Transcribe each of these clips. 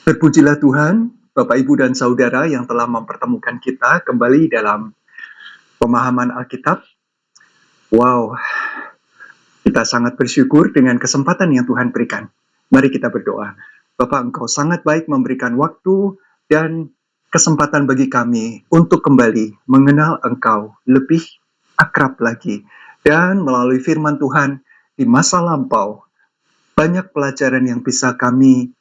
Terpujilah Tuhan, Bapak, Ibu, dan Saudara yang telah mempertemukan kita kembali dalam pemahaman Alkitab. Wow, kita sangat bersyukur dengan kesempatan yang Tuhan berikan. Mari kita berdoa. Bapak, Engkau sangat baik memberikan waktu dan kesempatan bagi kami untuk kembali mengenal Engkau lebih akrab lagi. Dan melalui firman Tuhan di masa lampau, banyak pelajaran yang bisa kami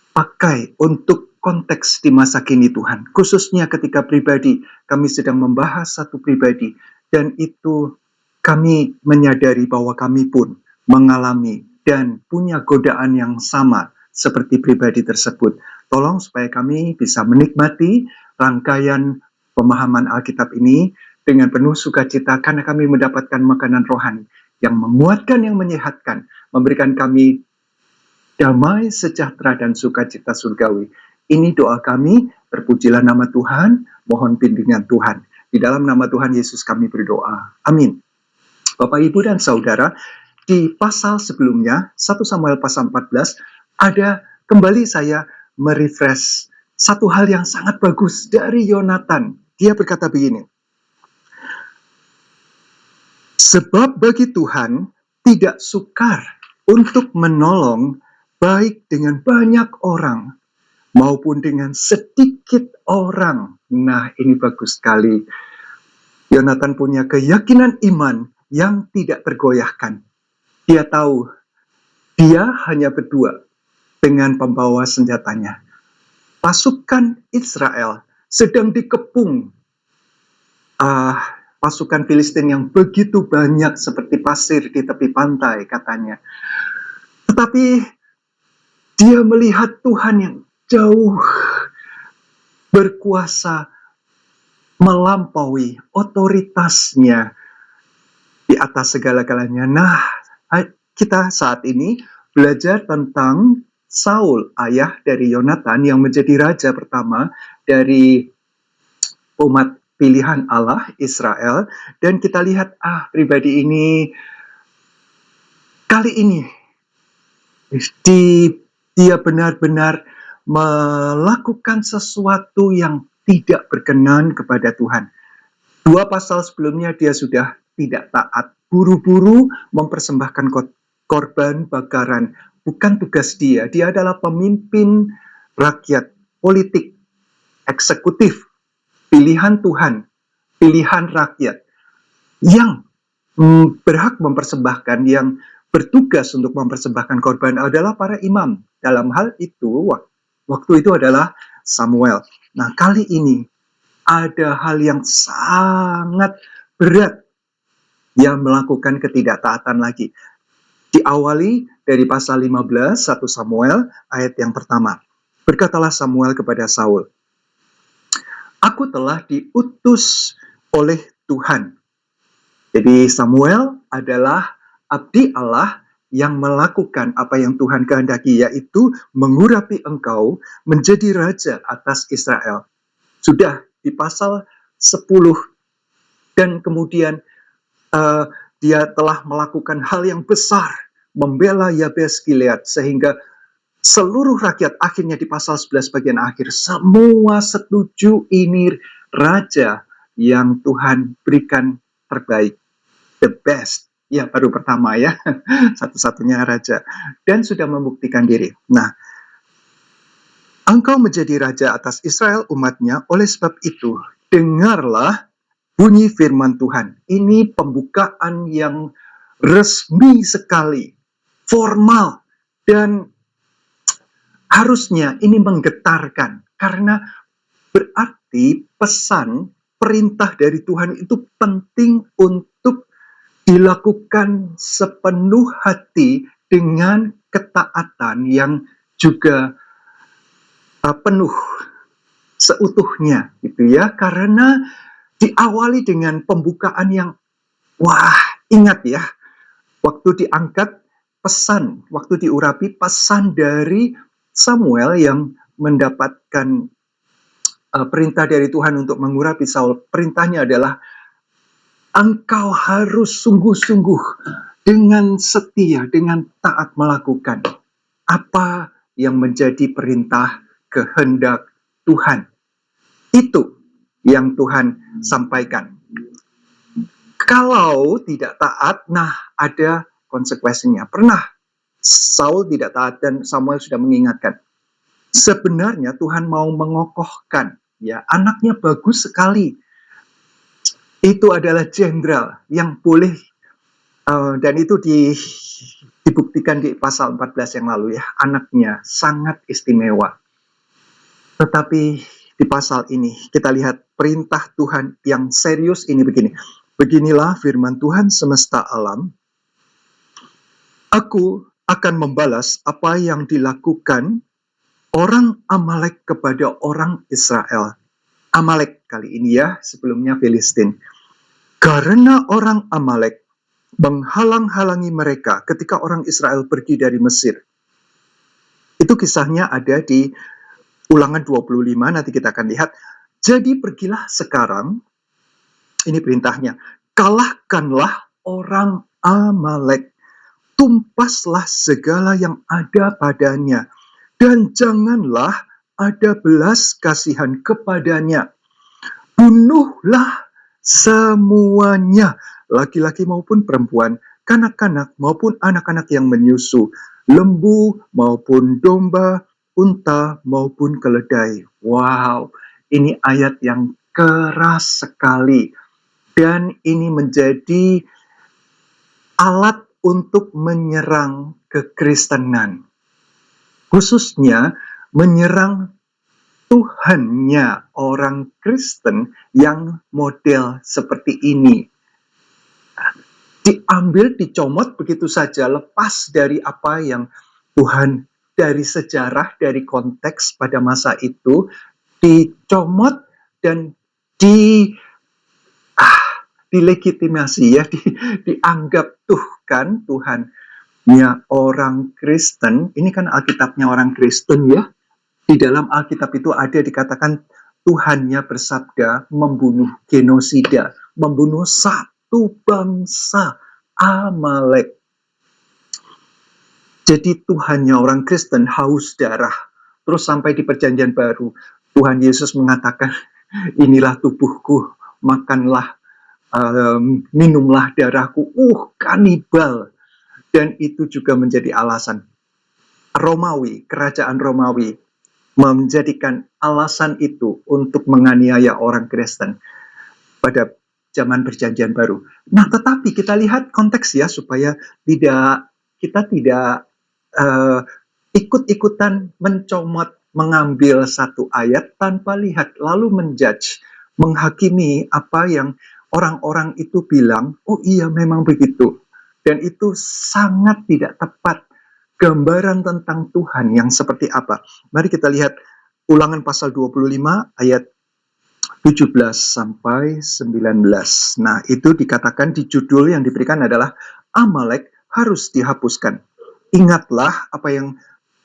pakai untuk konteks di masa kini Tuhan. Khususnya ketika pribadi, kami sedang membahas satu pribadi, dan itu kami menyadari bahwa kami pun mengalami dan punya godaan yang sama seperti pribadi tersebut. Tolong supaya kami bisa menikmati rangkaian pemahaman Alkitab ini dengan penuh sukacita karena kami mendapatkan makanan rohani yang menguatkan, yang menyehatkan, memberikan kami damai, sejahtera, dan sukacita surgawi. Ini doa kami, terpujilah nama Tuhan, mohon bimbingan Tuhan. Di dalam nama Tuhan Yesus kami berdoa. Amin. Bapak, Ibu, dan Saudara, di pasal sebelumnya, 1 Samuel pasal 14, ada kembali saya merefresh satu hal yang sangat bagus dari Yonatan. Dia berkata begini, sebab bagi Tuhan tidak sukar untuk menolong baik dengan banyak orang maupun dengan sedikit orang. Nah, ini bagus sekali. Yonatan punya keyakinan iman yang tidak tergoyahkan. Dia tahu dia hanya berdua dengan pembawa senjatanya. Pasukan Israel sedang dikepung pasukan Filistin yang begitu banyak seperti pasir di tepi pantai katanya. Tetapi dia melihat Tuhan yang jauh berkuasa melampaui otoritasnya di atas segala-galanya. Nah, kita saat ini belajar tentang Saul, ayah dari Yonatan yang menjadi raja pertama dari umat pilihan Allah, Israel. Dan kita lihat, pribadi ini kali ini dia benar-benar melakukan sesuatu yang tidak berkenan kepada Tuhan. 2 pasal sebelumnya dia sudah tidak taat, buru-buru mempersembahkan korban bakaran. Bukan tugas dia, dia adalah pemimpin rakyat, politik, eksekutif, pilihan Tuhan, pilihan rakyat, yang berhak mempersembahkan, yang bertugas untuk mempersembahkan korban adalah para imam. Dalam hal itu, waktu itu adalah Samuel. Nah, kali ini ada hal yang sangat berat yang melakukan ketidaktaatan lagi. Diawali dari pasal 15, 1 Samuel, ayat yang pertama. Berkatalah Samuel kepada Saul, aku telah diutus oleh Tuhan. Jadi Samuel adalah abdi Allah yang melakukan apa yang Tuhan kehendaki, yaitu mengurapi engkau menjadi raja atas Israel. Sudah di pasal 10, dan kemudian dia telah melakukan hal yang besar, membela Yabes Gilead, sehingga seluruh rakyat akhirnya di pasal 11 bagian akhir, semua setuju ini raja yang Tuhan berikan terbaik, the best. Ya, baru pertama ya, satu-satunya raja. Dan sudah membuktikan diri. Nah, engkau menjadi raja atas Israel umatnya, oleh sebab itu, dengarlah bunyi firman Tuhan. Ini pembukaan yang resmi sekali, formal, dan harusnya ini menggetarkan. Karena berarti pesan, perintah dari Tuhan itu penting untuk dilakukan sepenuh hati dengan ketaatan yang juga penuh seutuhnya, gitu ya. Karena diawali dengan pembukaan yang, ingat ya, waktu diangkat pesan, waktu diurapi pesan dari Samuel yang mendapatkan perintah dari Tuhan untuk mengurapi Saul. Perintahnya adalah, engkau harus sungguh-sungguh dengan setia, dengan taat melakukan apa yang menjadi perintah kehendak Tuhan. Itu yang Tuhan sampaikan. Kalau tidak taat, nah ada konsekuensinya. Pernah Saul tidak taat dan Samuel sudah mengingatkan. Sebenarnya Tuhan mau mengokohkan, ya, anaknya bagus sekali. Itu adalah jenderal yang boleh, dan itu dibuktikan di pasal 14 yang lalu, ya, anaknya sangat istimewa. Tetapi di pasal ini kita lihat perintah Tuhan yang serius ini begini. Beginilah firman Tuhan semesta alam. Aku akan membalas apa yang dilakukan orang Amalek kepada orang Israel. Amalek kali ini, ya, sebelumnya Filistin. Karena orang Amalek menghalang-halangi mereka ketika orang Israel pergi dari Mesir. Itu kisahnya ada di Ulangan 25, nanti kita akan lihat. Jadi pergilah sekarang, ini perintahnya, kalahkanlah orang Amalek, tumpaslah segala yang ada padanya, dan janganlah ada belas kasihan kepadanya. Bunuhlah semuanya, laki-laki maupun perempuan, kanak-kanak maupun anak-anak yang menyusu, lembu maupun domba, unta maupun keledai. Wow, ini ayat yang keras sekali. Dan ini menjadi alat untuk menyerang kekristenan. Khususnya menyerang Tuhannya orang Kristen yang model seperti ini. Diambil, dicomot begitu saja, lepas dari apa yang Tuhan, dari sejarah, dari konteks pada masa itu, dicomot dan dilegitimasi, ya, dianggap kan Tuhannya orang Kristen. Ini kan Alkitabnya orang Kristen, ya. Di dalam Alkitab itu ada dikatakan Tuhannya bersabda membunuh, genosida, membunuh satu bangsa, Amalek. Jadi Tuhannya orang Kristen haus darah. Terus sampai di Perjanjian Baru, Tuhan Yesus mengatakan, inilah tubuhku, makanlah, minumlah darahku. Kanibal. Dan itu juga menjadi alasan Romawi, kerajaan Romawi menjadikan alasan itu untuk menganiaya orang Kristen pada zaman Perjanjian Baru. Nah, tetapi kita lihat konteks, ya, supaya kita tidak ikut-ikutan mencomot, mengambil satu ayat tanpa lihat, lalu menjudge, menghakimi apa yang orang-orang itu bilang. Oh iya, memang begitu. Dan itu sangat tidak tepat. Gambaran tentang Tuhan yang seperti apa. Mari kita lihat Ulangan pasal 25 ayat 17 sampai 19. Nah, itu dikatakan di judul yang diberikan adalah Amalek harus dihapuskan. Ingatlah apa yang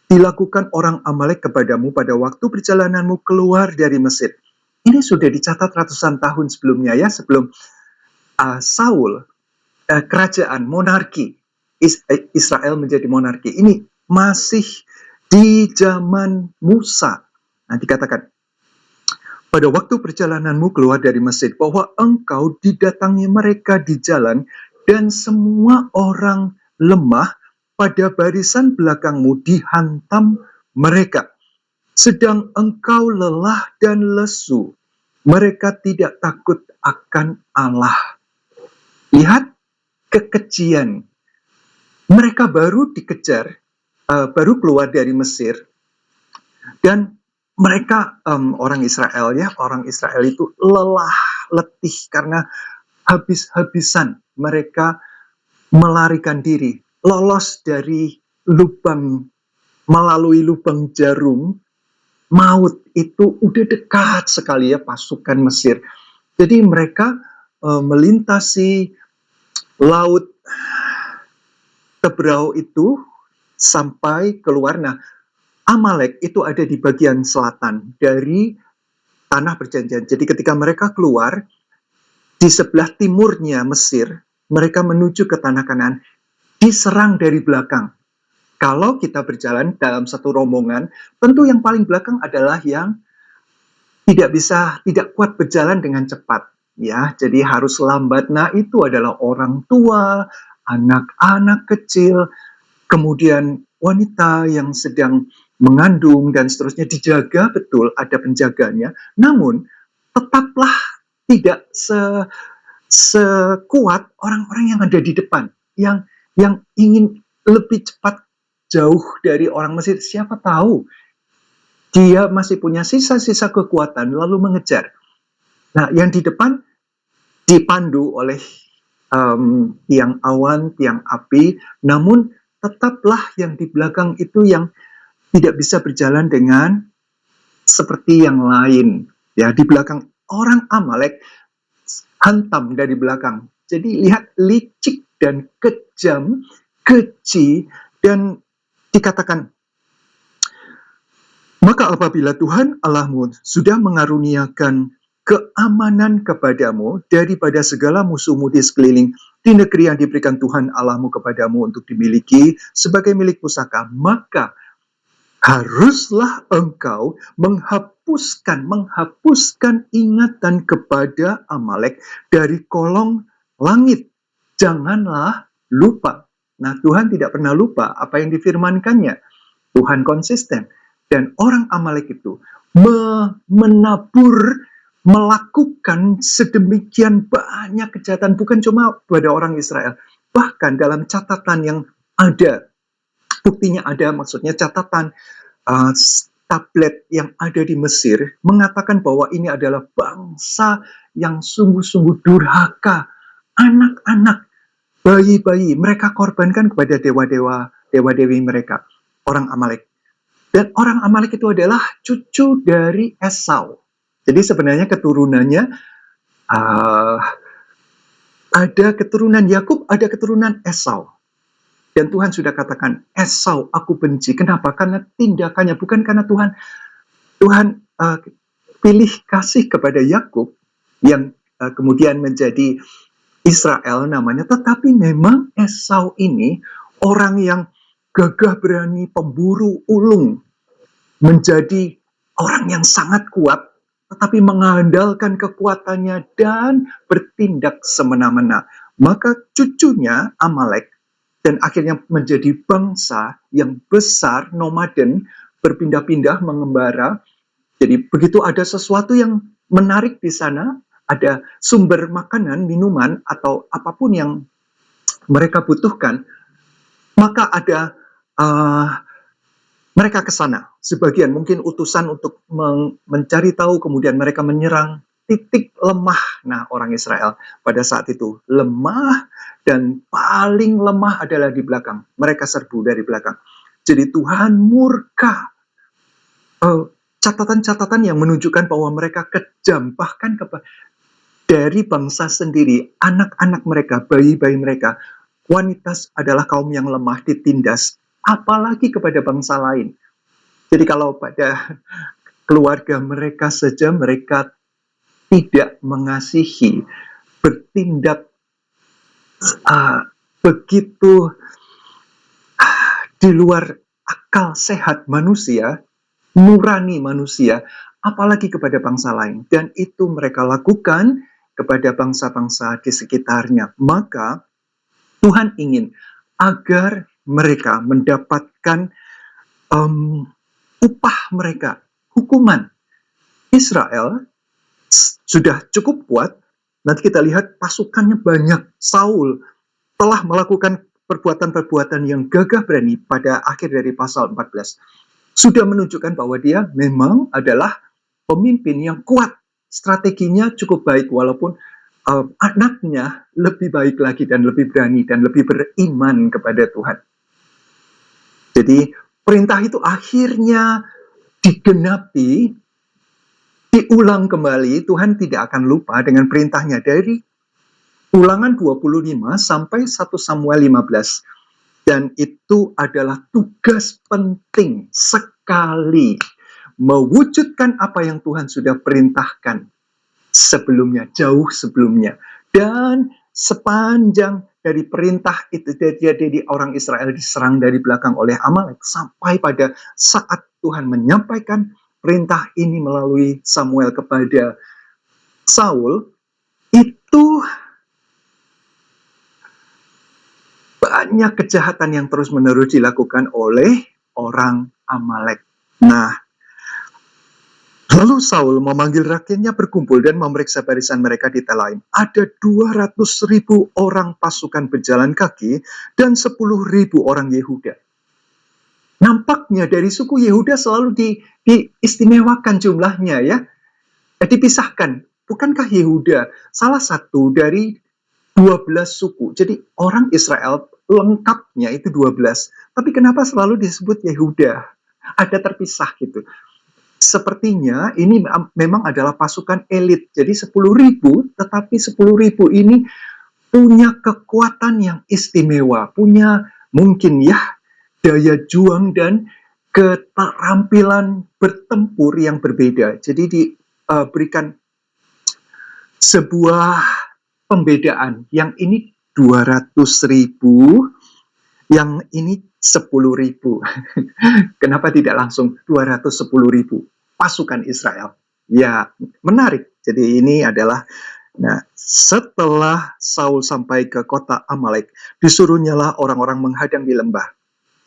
dilakukan orang Amalek kepadamu pada waktu perjalananmu keluar dari Mesir. Ini sudah dicatat ratusan tahun sebelumnya, ya, sebelum Saul, kerajaan monarki Israel menjadi monarki. Ini masih di zaman Musa. Nah, dikatakan, pada waktu perjalananmu keluar dari Mesir, bahwa engkau didatangi mereka di jalan, dan semua orang lemah pada barisan belakangmu dihantam mereka. Sedang engkau lelah dan lesu, mereka tidak takut akan Allah. Lihat kekejian. Mereka baru dikejar, baru keluar dari Mesir, dan mereka, orang Israel, ya, orang Israel itu lelah, letih karena habis-habisan mereka melarikan diri, lolos dari lubang, melalui lubang jarum, maut itu udah dekat sekali, ya, pasukan Mesir. Jadi mereka melintasi laut Tebrau itu sampai keluar. Nah, Amalek itu ada di bagian selatan dari tanah perjanjian. Jadi ketika mereka keluar, di sebelah timurnya Mesir, mereka menuju ke tanah Kanaan, diserang dari belakang. Kalau kita berjalan dalam satu rombongan, tentu yang paling belakang adalah yang tidak kuat berjalan dengan cepat, ya. Jadi harus lambat. Nah, itu adalah orang tua, anak-anak kecil, kemudian wanita yang sedang mengandung dan seterusnya, dijaga betul, ada penjaganya. Namun tetaplah tidak sekuat orang-orang yang ada di depan, yang ingin lebih cepat jauh dari orang Mesir. Siapa tahu dia masih punya sisa-sisa kekuatan lalu mengejar. Nah, yang di depan dipandu oleh tiang awan, tiang api, namun tetaplah yang di belakang itu yang tidak bisa berjalan dengan seperti yang lain. Ya, di belakang orang Amalek hantam dari belakang. Jadi lihat, licik dan kejam, keji, dan dikatakan, maka apabila Tuhan Allahmu sudah mengaruniakan keamanan kepadamu daripada segala musuhmu di sekeliling, di negeri yang diberikan Tuhan Allahmu kepadamu untuk dimiliki sebagai milik pusaka, maka haruslah engkau menghapuskan ingatan kepada Amalek dari kolong langit. Janganlah lupa. Nah, Tuhan tidak pernah lupa apa yang difirmankannya. Tuhan konsisten. Dan orang Amalek itu menabur, melakukan sedemikian banyak kejahatan, bukan cuma pada orang Israel. Bahkan dalam catatan yang ada, buktinya ada, maksudnya catatan tablet yang ada di Mesir, mengatakan bahwa ini adalah bangsa yang sungguh-sungguh durhaka. Anak-anak, bayi-bayi, mereka korbankan kepada dewa-dewi mereka, orang Amalek. Dan orang Amalek itu adalah cucu dari Esau. Jadi sebenarnya keturunannya ada keturunan Yakub, ada keturunan Esau. Dan Tuhan sudah katakan, Esau aku benci. Kenapa? Karena tindakannya, bukan karena Tuhan pilih kasih kepada Yakub yang kemudian menjadi Israel namanya, tetapi memang Esau ini orang yang gagah berani, pemburu ulung, menjadi orang yang sangat kuat, tetapi mengandalkan kekuatannya dan bertindak semena-mena. Maka cucunya Amalek dan akhirnya menjadi bangsa yang besar, nomaden, berpindah-pindah, mengembara. Jadi begitu ada sesuatu yang menarik di sana, ada sumber makanan, minuman, atau apapun yang mereka butuhkan, maka ada mereka ke sana. Sebagian mungkin utusan untuk mencari tahu, kemudian mereka menyerang titik lemah. Nah, orang Israel pada saat itu lemah, dan paling lemah adalah di belakang. Mereka serbu dari belakang. Jadi Tuhan murka. Catatan-catatan yang menunjukkan bahwa mereka kejam, bahkan dari bangsa sendiri, anak-anak mereka, bayi-bayi mereka, wanita adalah kaum yang lemah, ditindas, apalagi kepada bangsa lain. Jadi kalau pada keluarga mereka saja mereka tidak mengasihi, bertindak begitu di luar akal sehat manusia, nurani manusia, apalagi kepada bangsa lain. Dan itu mereka lakukan kepada bangsa-bangsa di sekitarnya. Maka Tuhan ingin agar mereka mendapatkan upah mereka, hukuman. Israel sudah cukup kuat. Nanti kita lihat pasukannya banyak. Saul telah melakukan perbuatan-perbuatan yang gagah berani pada akhir dari pasal 14. Sudah menunjukkan bahwa dia memang adalah pemimpin yang kuat. Strateginya cukup baik, walaupun anaknya lebih baik lagi dan lebih berani dan lebih beriman kepada Tuhan. Jadi perintah itu akhirnya digenapi, diulang kembali. Tuhan tidak akan lupa dengan perintahnya dari Ulangan 25 sampai 1 Samuel 15. Dan itu adalah tugas penting sekali, mewujudkan apa yang Tuhan sudah perintahkan sebelumnya, jauh sebelumnya. Dan sepanjang dari perintah itu jadi orang Israel diserang dari belakang oleh Amalek sampai pada saat Tuhan menyampaikan perintah ini melalui Samuel kepada Saul, itu banyak kejahatan yang terus-menerus dilakukan oleh orang Amalek. Nah, lalu Saul memanggil rakyatnya berkumpul dan memeriksa barisan mereka di Telaim. Ada 200.000 orang pasukan berjalan kaki dan 10.000 orang Yehuda. Nampaknya dari suku Yehuda selalu diistimewakan jumlahnya ya. Dipisahkan. Bukankah Yehuda salah satu dari 12 suku? Jadi orang Israel lengkapnya itu 12. Tapi kenapa selalu disebut Yehuda? Ada terpisah gitu. Sepertinya ini memang adalah pasukan elit. Jadi 10.000, tetapi 10.000 ini punya kekuatan yang istimewa, punya mungkin ya daya juang dan keterampilan bertempur yang berbeda. Jadi diberikan sebuah pembedaan. Yang ini 200.000, yang ini 10.000. Kenapa tidak langsung 210.000 pasukan Israel? Ya, menarik. Jadi ini adalah, nah, setelah Saul sampai ke kota Amalek, disuruhnyalah orang-orang menghadang di lembah.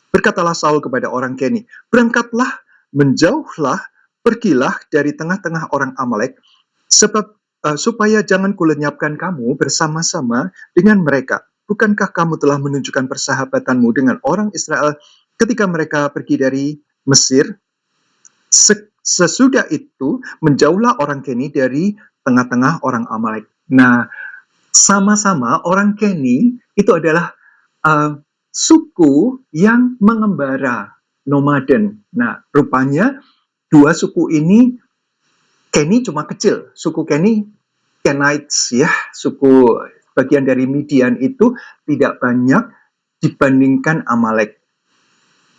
Berkatalah Saul kepada orang Keni, berangkatlah, menjauhlah, pergilah dari tengah-tengah orang Amalek, sebab supaya jangan kulenyapkan kamu bersama-sama dengan mereka. Bukankah kamu telah menunjukkan persahabatanmu dengan orang Israel ketika mereka pergi dari Mesir? Sesudah itu, menjauhlah orang Keni dari tengah-tengah orang Amalek. Nah, sama-sama orang Keni itu adalah suku yang mengembara, nomaden. Nah, rupanya dua suku ini, Keni cuma kecil. Suku Kenites ya, suku bagian dari Midian itu tidak banyak dibandingkan Amalek.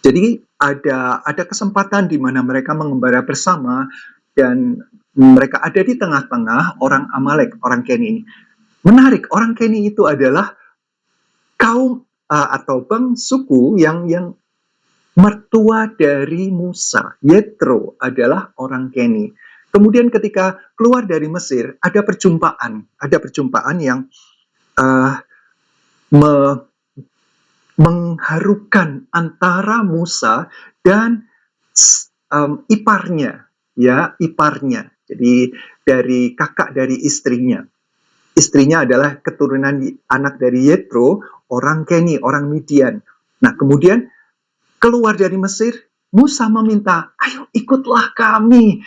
Jadi ada kesempatan di mana mereka mengembara bersama dan mereka ada di tengah-tengah orang Amalek, orang Keni. Menarik, orang Keni itu adalah kaum atau suku yang mertua dari Musa. Yetro adalah orang Keni. Kemudian ketika keluar dari Mesir, ada perjumpaan yang mengharukan antara Musa dan iparnya. Jadi dari kakak dari istrinya. Istrinya adalah keturunan anak dari Yetro, orang Keni, orang Midian. Nah, kemudian keluar dari Mesir, Musa meminta, ayo ikutlah kami.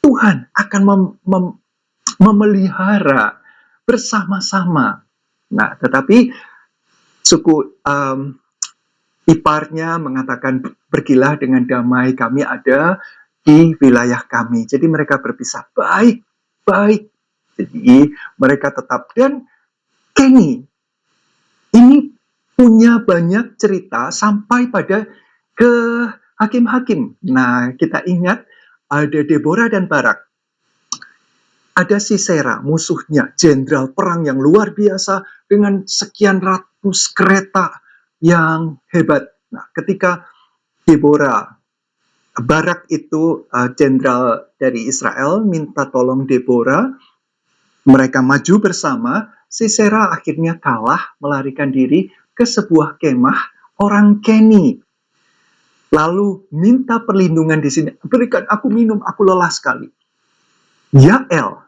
Tuhan akan memelihara bersama-sama. Nah, tetapi suku iparnya mengatakan, pergilah dengan damai, kami ada di wilayah kami. Jadi mereka berpisah baik-baik. Jadi mereka tetap. Dan Keni ini punya banyak cerita sampai pada ke hakim-hakim. Nah, kita ingat ada Deborah dan Barak. Ada Sisera, musuhnya, jenderal perang yang luar biasa dengan sekian ratus kereta yang hebat. Nah, ketika Barak itu jenderal dari Israel minta tolong Deborah, mereka maju bersama. Sisera akhirnya kalah, melarikan diri ke sebuah kemah orang Keni. Lalu minta perlindungan di sini. Berikan aku minum, aku lelah sekali. Yael,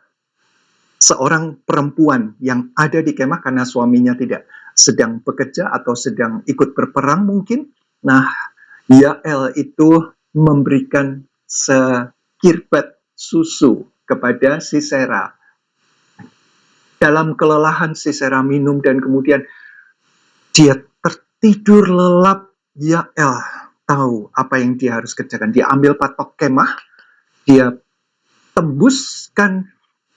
seorang perempuan yang ada di kemah karena suaminya tidak sedang bekerja atau sedang ikut berperang mungkin. Nah, Yael itu memberikan sekirbat susu kepada Sisera. Dalam kelelahan Sisera minum dan kemudian dia tertidur lelap. Yael tahu apa yang dia harus kerjakan. Dia ambil patok kemah, dia tembuskan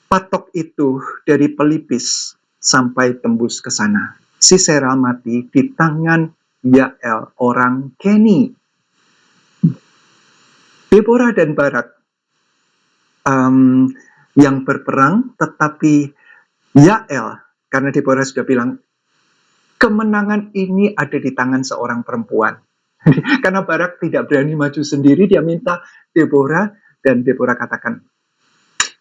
patok itu dari pelipis sampai tembus ke sana. Sisera mati di tangan Yael, orang Keni. Deborah dan Barak yang berperang, tetapi Yael, karena Deborah sudah bilang, kemenangan ini ada di tangan seorang perempuan. Karena Barak tidak berani maju sendiri, dia minta Deborah, dan Deborah katakan,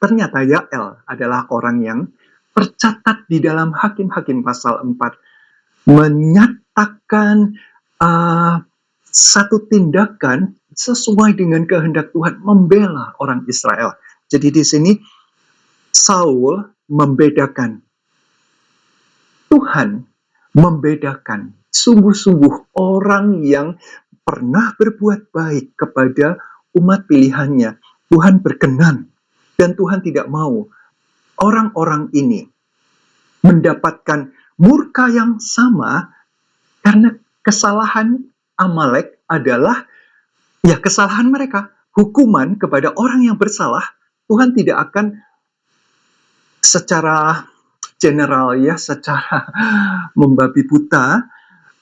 ternyata Yael adalah orang yang tercatat di dalam Hakim-Hakim pasal 4, menyatakan satu tindakan sesuai dengan kehendak Tuhan, membela orang Israel. Jadi di sini Saul membedakan, Tuhan membedakan sungguh-sungguh orang yang pernah berbuat baik kepada umat pilihannya. Tuhan berkenan dan Tuhan tidak mau orang-orang ini mendapatkan murka yang sama, karena kesalahan Amalek adalah ya kesalahan mereka. Hukuman kepada orang yang bersalah, Tuhan tidak akan secara general ya, secara membabi buta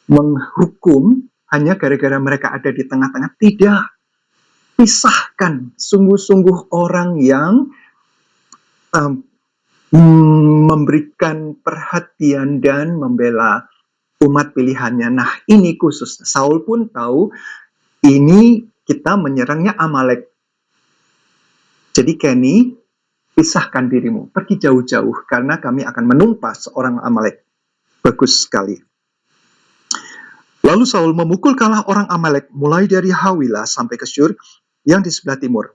menghukum hanya gara-gara mereka ada di tengah-tengah. Tidak. Pisahkan sungguh-sungguh orang yang memberikan perhatian dan membela umat pilihannya. Nah, ini khusus. Saul pun tahu ini kita menyerangnya Amalek. Jadi Kenny, pisahkan dirimu, pergi jauh-jauh, karena kami akan menumpas orang Amalek. Bagus sekali. Lalu Saul memukul kalah orang Amalek mulai dari Hawilah sampai ke Syur yang di sebelah timur.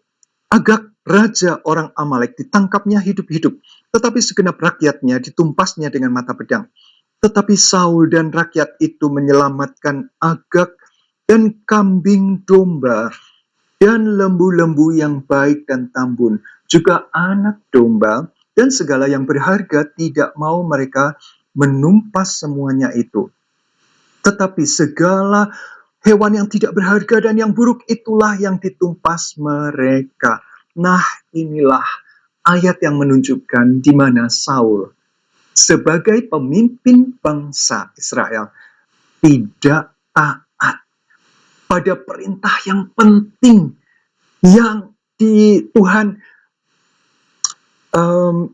Agag, raja orang Amalek, ditangkapnya hidup-hidup, tetapi segenap rakyatnya ditumpasnya dengan mata pedang. Tetapi Saul dan rakyat itu menyelamatkan Agag dan kambing domba dan lembu-lembu yang baik dan tambun, juga anak domba dan segala yang berharga. Tidak mau mereka menumpas semuanya itu. Tetapi segala hewan yang tidak berharga dan yang buruk itulah yang ditumpas mereka. Nah, inilah ayat yang menunjukkan di mana Saul sebagai pemimpin bangsa Israel tidak taat pada perintah yang penting yang di Tuhan.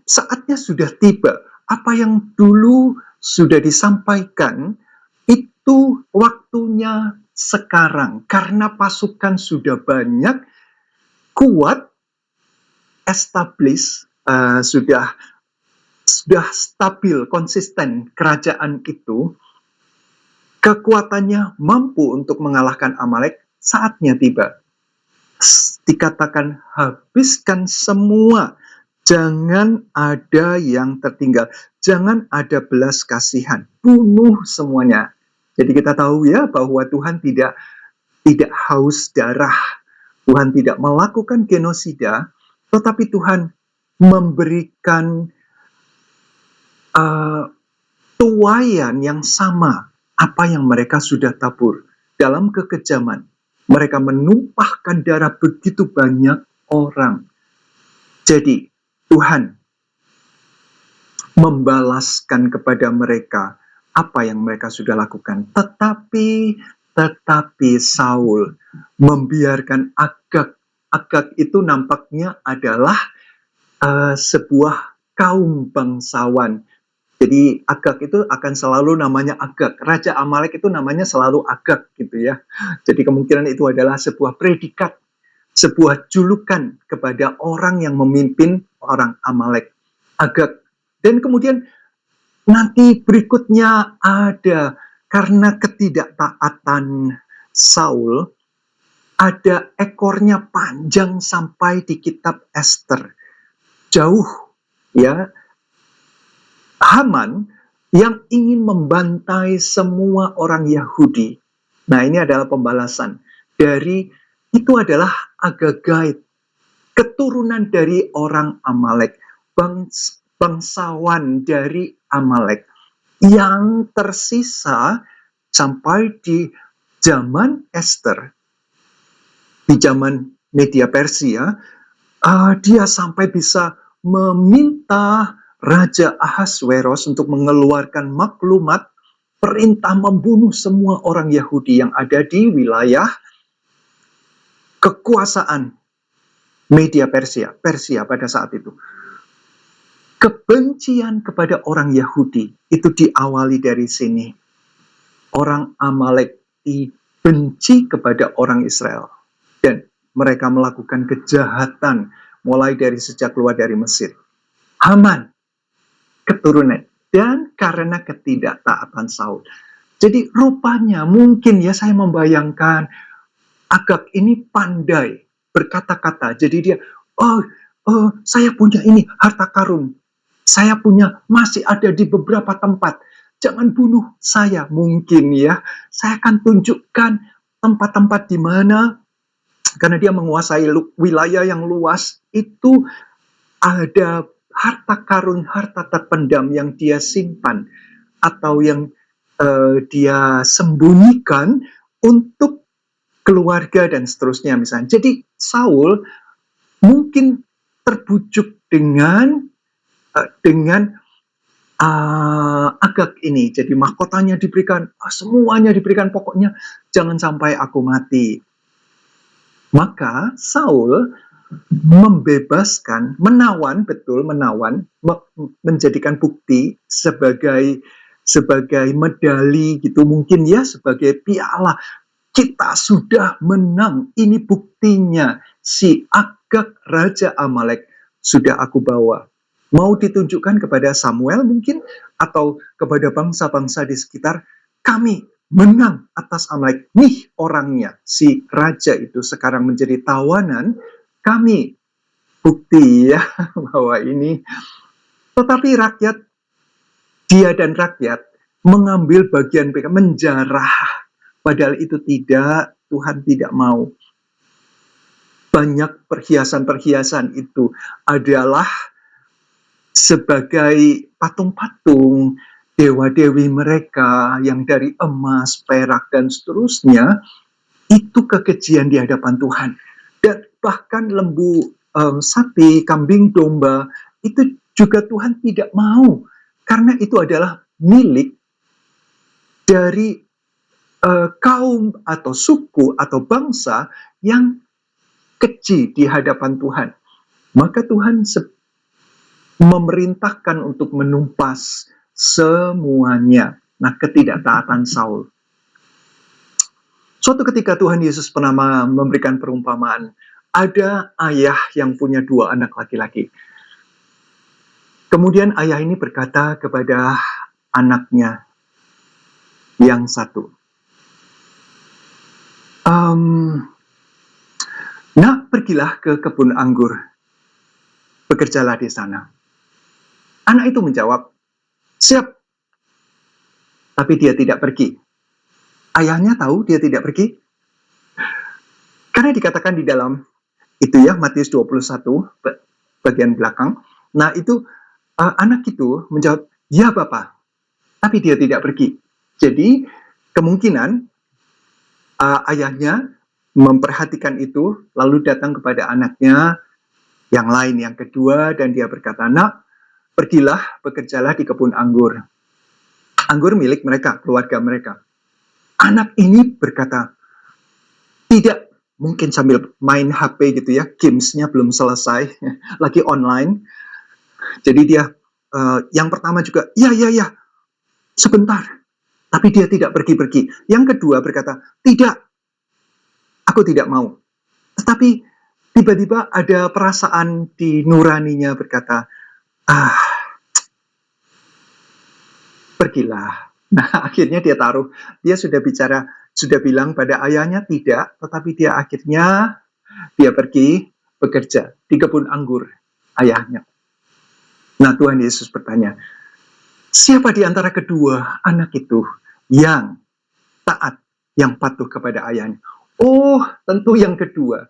Saatnya sudah tiba. Apa yang dulu sudah disampaikan itu waktunya sekarang, karena pasukan sudah banyak, kuat, establish, sudah stabil, konsisten kerajaan itu, kekuatannya mampu untuk mengalahkan Amalek. Saatnya tiba. Dikatakan habiskan semua, jangan ada yang tertinggal, jangan ada belas kasihan, bunuh semuanya. Jadi kita tahu ya bahwa Tuhan tidak haus darah, Tuhan tidak melakukan genosida, tetapi Tuhan memberikan tuaian yang sama apa yang mereka sudah tabur dalam kekejaman. Mereka menumpahkan darah begitu banyak orang. Jadi Tuhan membalaskan kepada mereka apa yang mereka sudah lakukan. Tetapi Saul membiarkan Agag. Agag itu nampaknya adalah sebuah kaum bangsawan. Jadi Agag itu akan selalu namanya Agag. Raja Amalek itu namanya selalu Agag gitu ya. Jadi kemungkinan itu adalah sebuah predikat, sebuah julukan kepada orang yang memimpin orang Amalek, Agag. Dan kemudian nanti berikutnya ada, karena ketidaktaatan Saul, ada ekornya panjang sampai di kitab Ester. Jauh ya. Haman yang ingin membantai semua orang Yahudi. Nah, ini adalah pembalasan dari, itu adalah Agagite, keturunan dari orang Amalek, bangsawan dari Amalek, yang tersisa sampai di zaman Ester, di zaman media Persia, dia sampai bisa meminta Raja Ahasweros untuk mengeluarkan maklumat perintah membunuh semua orang Yahudi yang ada di wilayah kekuasaan media Persia pada saat itu. Kebencian kepada orang Yahudi itu diawali dari sini. orang Amalek benci kepada orang Israel. Dan mereka melakukan kejahatan mulai dari sejak keluar dari Mesir. Haman, keturunan. Dan karena ketidaktaatan Saul. Jadi rupanya mungkin ya saya membayangkan Agag ini pandai berkata-kata. Jadi dia, saya punya ini harta karun. Saya punya masih ada di beberapa tempat. Jangan bunuh saya mungkin ya. Saya akan tunjukkan tempat-tempat di mana karena dia menguasai wilayah yang luas itu ada harta karun, harta terpendam yang dia simpan atau yang dia sembunyikan untuk keluarga dan seterusnya misalnya. Jadi Saul mungkin terbujuk dengan Agag ini. Jadi mahkotanya diberikan, semuanya diberikan, pokoknya jangan sampai aku mati. Maka Saul membebaskan, menawan, menjadikan bukti sebagai medali gitu, mungkin ya sebagai piala. Kita sudah menang, ini buktinya. Si Agag Raja Amalek sudah aku bawa. Mau ditunjukkan kepada Samuel mungkin, atau kepada bangsa-bangsa di sekitar, kami menang atas Amalek. Nih orangnya, si raja itu sekarang menjadi tawanan, kami bukti ya bahwa ini. Tetapi rakyat, dia dan rakyat mengambil bagian mereka, menjarah. Padahal itu tidak, Tuhan tidak mau. Banyak perhiasan-perhiasan itu adalah sebagai patung-patung dewa-dewi mereka yang dari emas, perak, dan seterusnya. Itu kekejian di hadapan Tuhan. Dan bahkan lembu, sapi, kambing, domba, itu juga Tuhan tidak mau. Karena itu adalah milik dari kaum atau suku atau bangsa yang keji di hadapan Tuhan. Maka Tuhan memerintahkan untuk menumpas semuanya. Nah, ketidaktaatan Saul. Suatu ketika Tuhan Yesus pernah memberikan perumpamaan. Ada ayah yang punya 2 anak laki-laki. Kemudian ayah ini berkata kepada anaknya yang satu, "Nak, pergilah ke kebun anggur. Bekerjalah di sana." Anak itu menjawab, "Siap." Tapi dia tidak pergi. Ayahnya tahu dia tidak pergi. Karena dikatakan di dalam itu ya, Matius 21 bagian belakang. Nah, itu anak itu menjawab, "Ya, Bapak." Tapi dia tidak pergi. Jadi, kemungkinan ayahnya memperhatikan itu, lalu datang kepada anaknya yang lain, yang kedua, dan dia berkata, "Nak, pergilah, bekerjalah di kebun anggur." Anggur milik mereka, keluarga mereka. Anak ini berkata, "Tidak." Mungkin sambil main HP gitu ya, games-nya belum selesai, lagi online. Jadi dia, yang pertama juga, ya, sebentar. Tapi dia tidak pergi-pergi. Yang kedua berkata, "Tidak, aku tidak mau." Tetapi tiba-tiba ada perasaan di nuraninya berkata, "Pergilah." Nah, akhirnya dia sudah bilang pada ayahnya tidak, tetapi dia pergi bekerja di kebun anggur ayahnya. Nah, Tuhan Yesus bertanya, siapa di antara kedua anak itu yang taat, yang patuh kepada ayahnya? Oh, tentu yang kedua.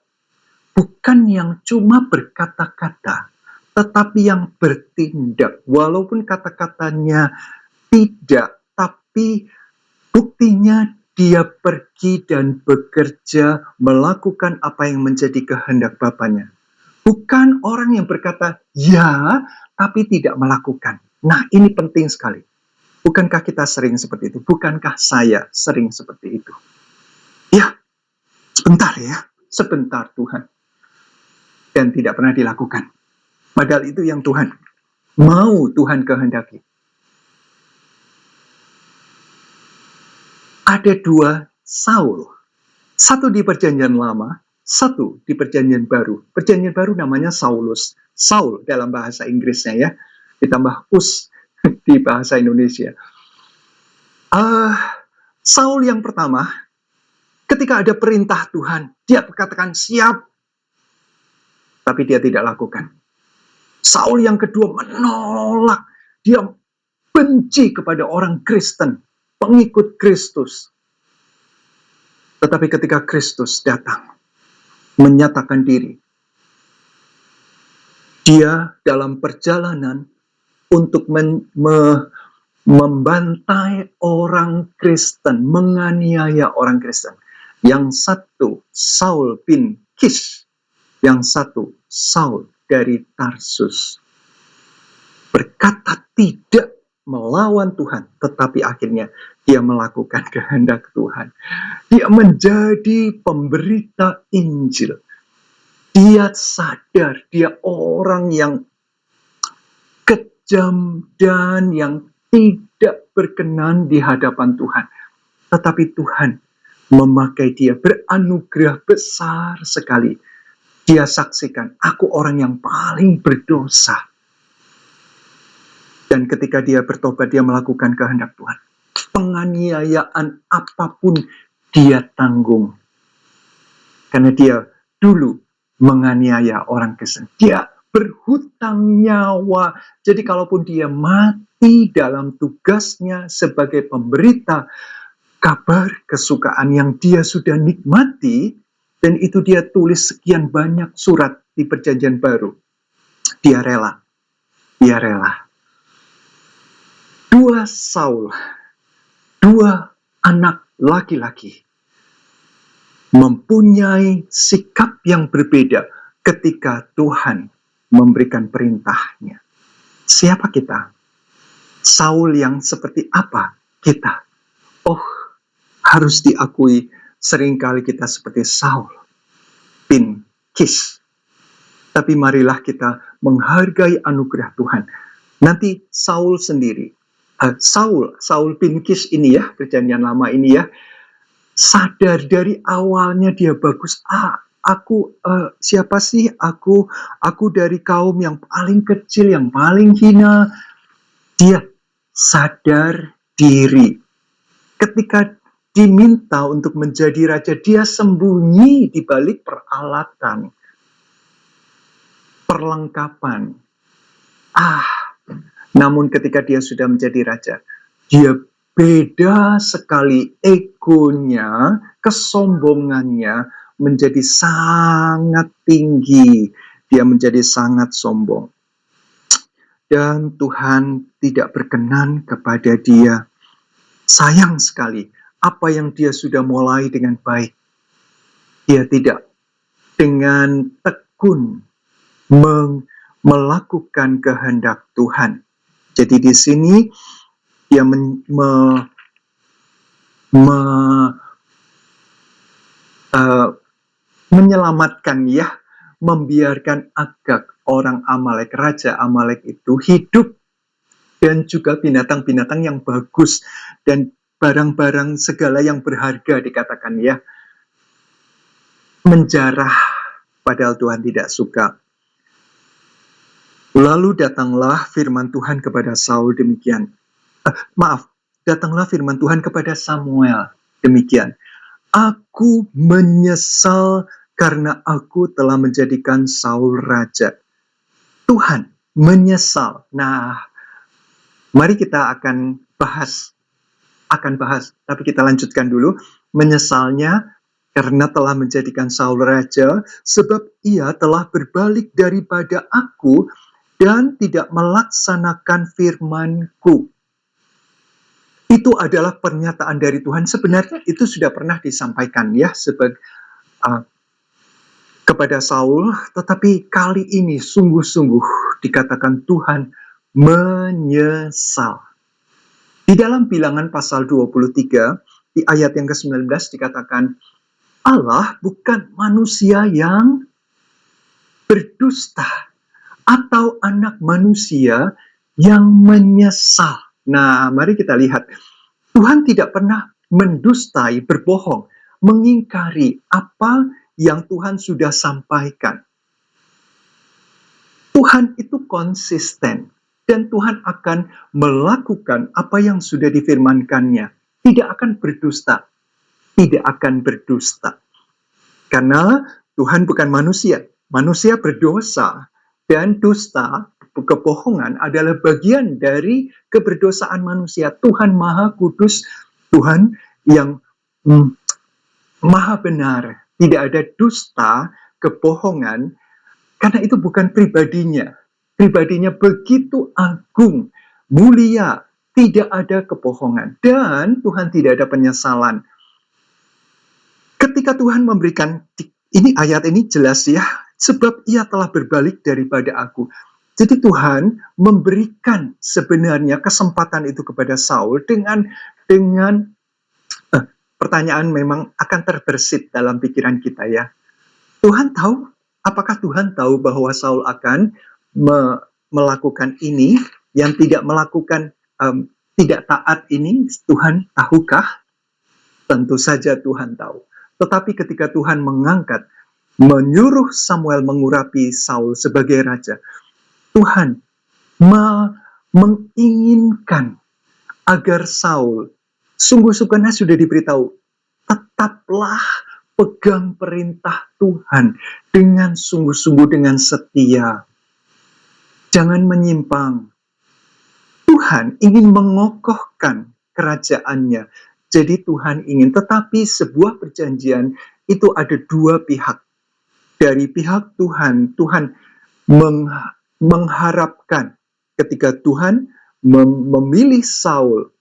Bukan yang cuma berkata-kata, tetapi yang bertindak. Walaupun kata-katanya tidak, tapi buktinya dia pergi dan bekerja, melakukan apa yang menjadi kehendak Bapaknya. Bukan orang yang berkata ya, tapi tidak melakukan. Nah, ini penting sekali. Bukankah kita sering seperti itu? Bukankah saya sering seperti itu? Ya, sebentar Tuhan. Dan tidak pernah dilakukan. Padahal itu yang Tuhan mau, Tuhan kehendaki. ada dua Saul. Satu di Perjanjian Lama, satu di Perjanjian Baru. Perjanjian Baru namanya Saulus. Saul dalam bahasa Inggrisnya ya, ditambah us di bahasa Indonesia. Saul yang pertama, ketika ada perintah Tuhan, dia katakan siap, tapi dia tidak lakukan. Saul yang kedua menolak, dia benci kepada orang Kristen, pengikut Kristus. Tetapi ketika Kristus datang, menyatakan diri, dia dalam perjalanan untuk membantai orang Kristen, menganiaya orang Kristen. Yang satu Saul bin Kish, yang satu Saul dari Tarsus. Berkata tidak melawan Tuhan, tetapi akhirnya dia melakukan kehendak Tuhan. Dia menjadi pemberita Injil. Dia sadar dia orang yang kejam dan yang tidak berkenan di hadapan Tuhan. Tetapi Tuhan memakai dia, beranugerah besar sekali. Dia saksikan, aku orang yang paling berdosa. Dan ketika dia bertobat, dia melakukan kehendak Tuhan. Penganiayaan apapun dia tanggung. Karena dia dulu menganiaya orang Kristen. Dia berhutang nyawa. Jadi kalaupun dia mati dalam tugasnya sebagai pemberita kabar kesukaan yang dia sudah nikmati, dan itu dia tulis sekian banyak surat di Perjanjian Baru. Dia rela. Dia rela. Dua Saul, dua anak laki-laki, mempunyai sikap yang berbeda ketika Tuhan memberikan perintahnya. Siapa kita? Saul yang seperti apa kita? Oh, harus diakui seringkali kita seperti Saul bin Kish. Tapi marilah kita menghargai anugerah Tuhan. Nanti Saul sendiri, Saul bin Kish ini ya, Perjanjian Lama ini ya, sadar dari awalnya dia bagus. Aku siapa sih? Aku dari kaum yang paling kecil, yang paling hina. Dia sadar diri. Ketika diminta untuk menjadi raja, dia sembunyi di balik peralatan, perlengkapan. Namun ketika dia sudah menjadi raja, dia beda sekali, egonya, kesombongannya menjadi sangat tinggi. Dia menjadi sangat sombong. Dan Tuhan tidak berkenan kepada dia. Sayang sekali, apa yang dia sudah mulai dengan baik, dia tidak dengan tekun melakukan kehendak Tuhan. Jadi di sini dia menyelamatkan ya, membiarkan Agag, orang Amalek, raja Amalek itu hidup, dan juga binatang-binatang yang bagus dan barang-barang segala yang berharga dikatakan ya, menjarah, padahal Tuhan tidak suka. Lalu datanglah firman Tuhan kepada Saul demikian. Datanglah firman Tuhan kepada Samuel demikian. Aku menyesal karena aku telah menjadikan Saul raja. Tuhan menyesal. Nah, mari kita akan bahas, tapi kita lanjutkan dulu. Menyesalnya karena telah menjadikan Saul raja, sebab ia telah berbalik daripada aku dan tidak melaksanakan firman-Ku. Itu adalah pernyataan dari Tuhan. Sebenarnya itu sudah pernah disampaikan ya kepada Saul, tetapi kali ini sungguh-sungguh dikatakan Tuhan menyesal. Di dalam Bilangan pasal 23, di ayat yang ke-19 dikatakan, Allah bukan manusia yang berdusta, atau anak manusia yang menyesal. Nah, mari kita lihat. Tuhan tidak pernah mendustai, berbohong, mengingkari apa yang Tuhan sudah sampaikan. Tuhan itu konsisten dan Tuhan akan melakukan apa yang sudah difirmankannya. Tidak akan berdusta. Tidak akan berdusta. Karena Tuhan bukan manusia. Manusia berdosa dan dusta, kebohongan adalah bagian dari keberdosaan manusia. Tuhan Maha Kudus, Tuhan yang Maha benar. Tidak ada dusta, kebohongan, karena itu bukan pribadinya. Pribadinya begitu agung, mulia, tidak ada kebohongan. Dan Tuhan tidak ada penyesalan. Ketika Tuhan memberikan, ini ayat ini jelas ya, sebab ia telah berbalik daripada aku. Jadi Tuhan memberikan sebenarnya kesempatan itu kepada Saul dengan pertanyaan memang akan terbersit dalam pikiran kita ya. Tuhan tahu, apakah Tuhan tahu bahwa Saul akan melakukan ini, yang tidak melakukan, tidak taat ini, Tuhan tahukah? Tentu saja Tuhan tahu. Tetapi ketika Tuhan menyuruh Samuel mengurapi Saul sebagai raja, Tuhan menginginkan agar Saul, sungguh-sungguhnya sudah diberitahu, tetaplah pegang perintah Tuhan dengan sungguh-sungguh, dengan setia. Jangan menyimpang. Tuhan ingin mengokohkan kerajaannya. Jadi Tuhan ingin, tetapi sebuah perjanjian itu ada dua pihak. Dari pihak Tuhan, Tuhan mengharapkan ketika Tuhan memilih Saul,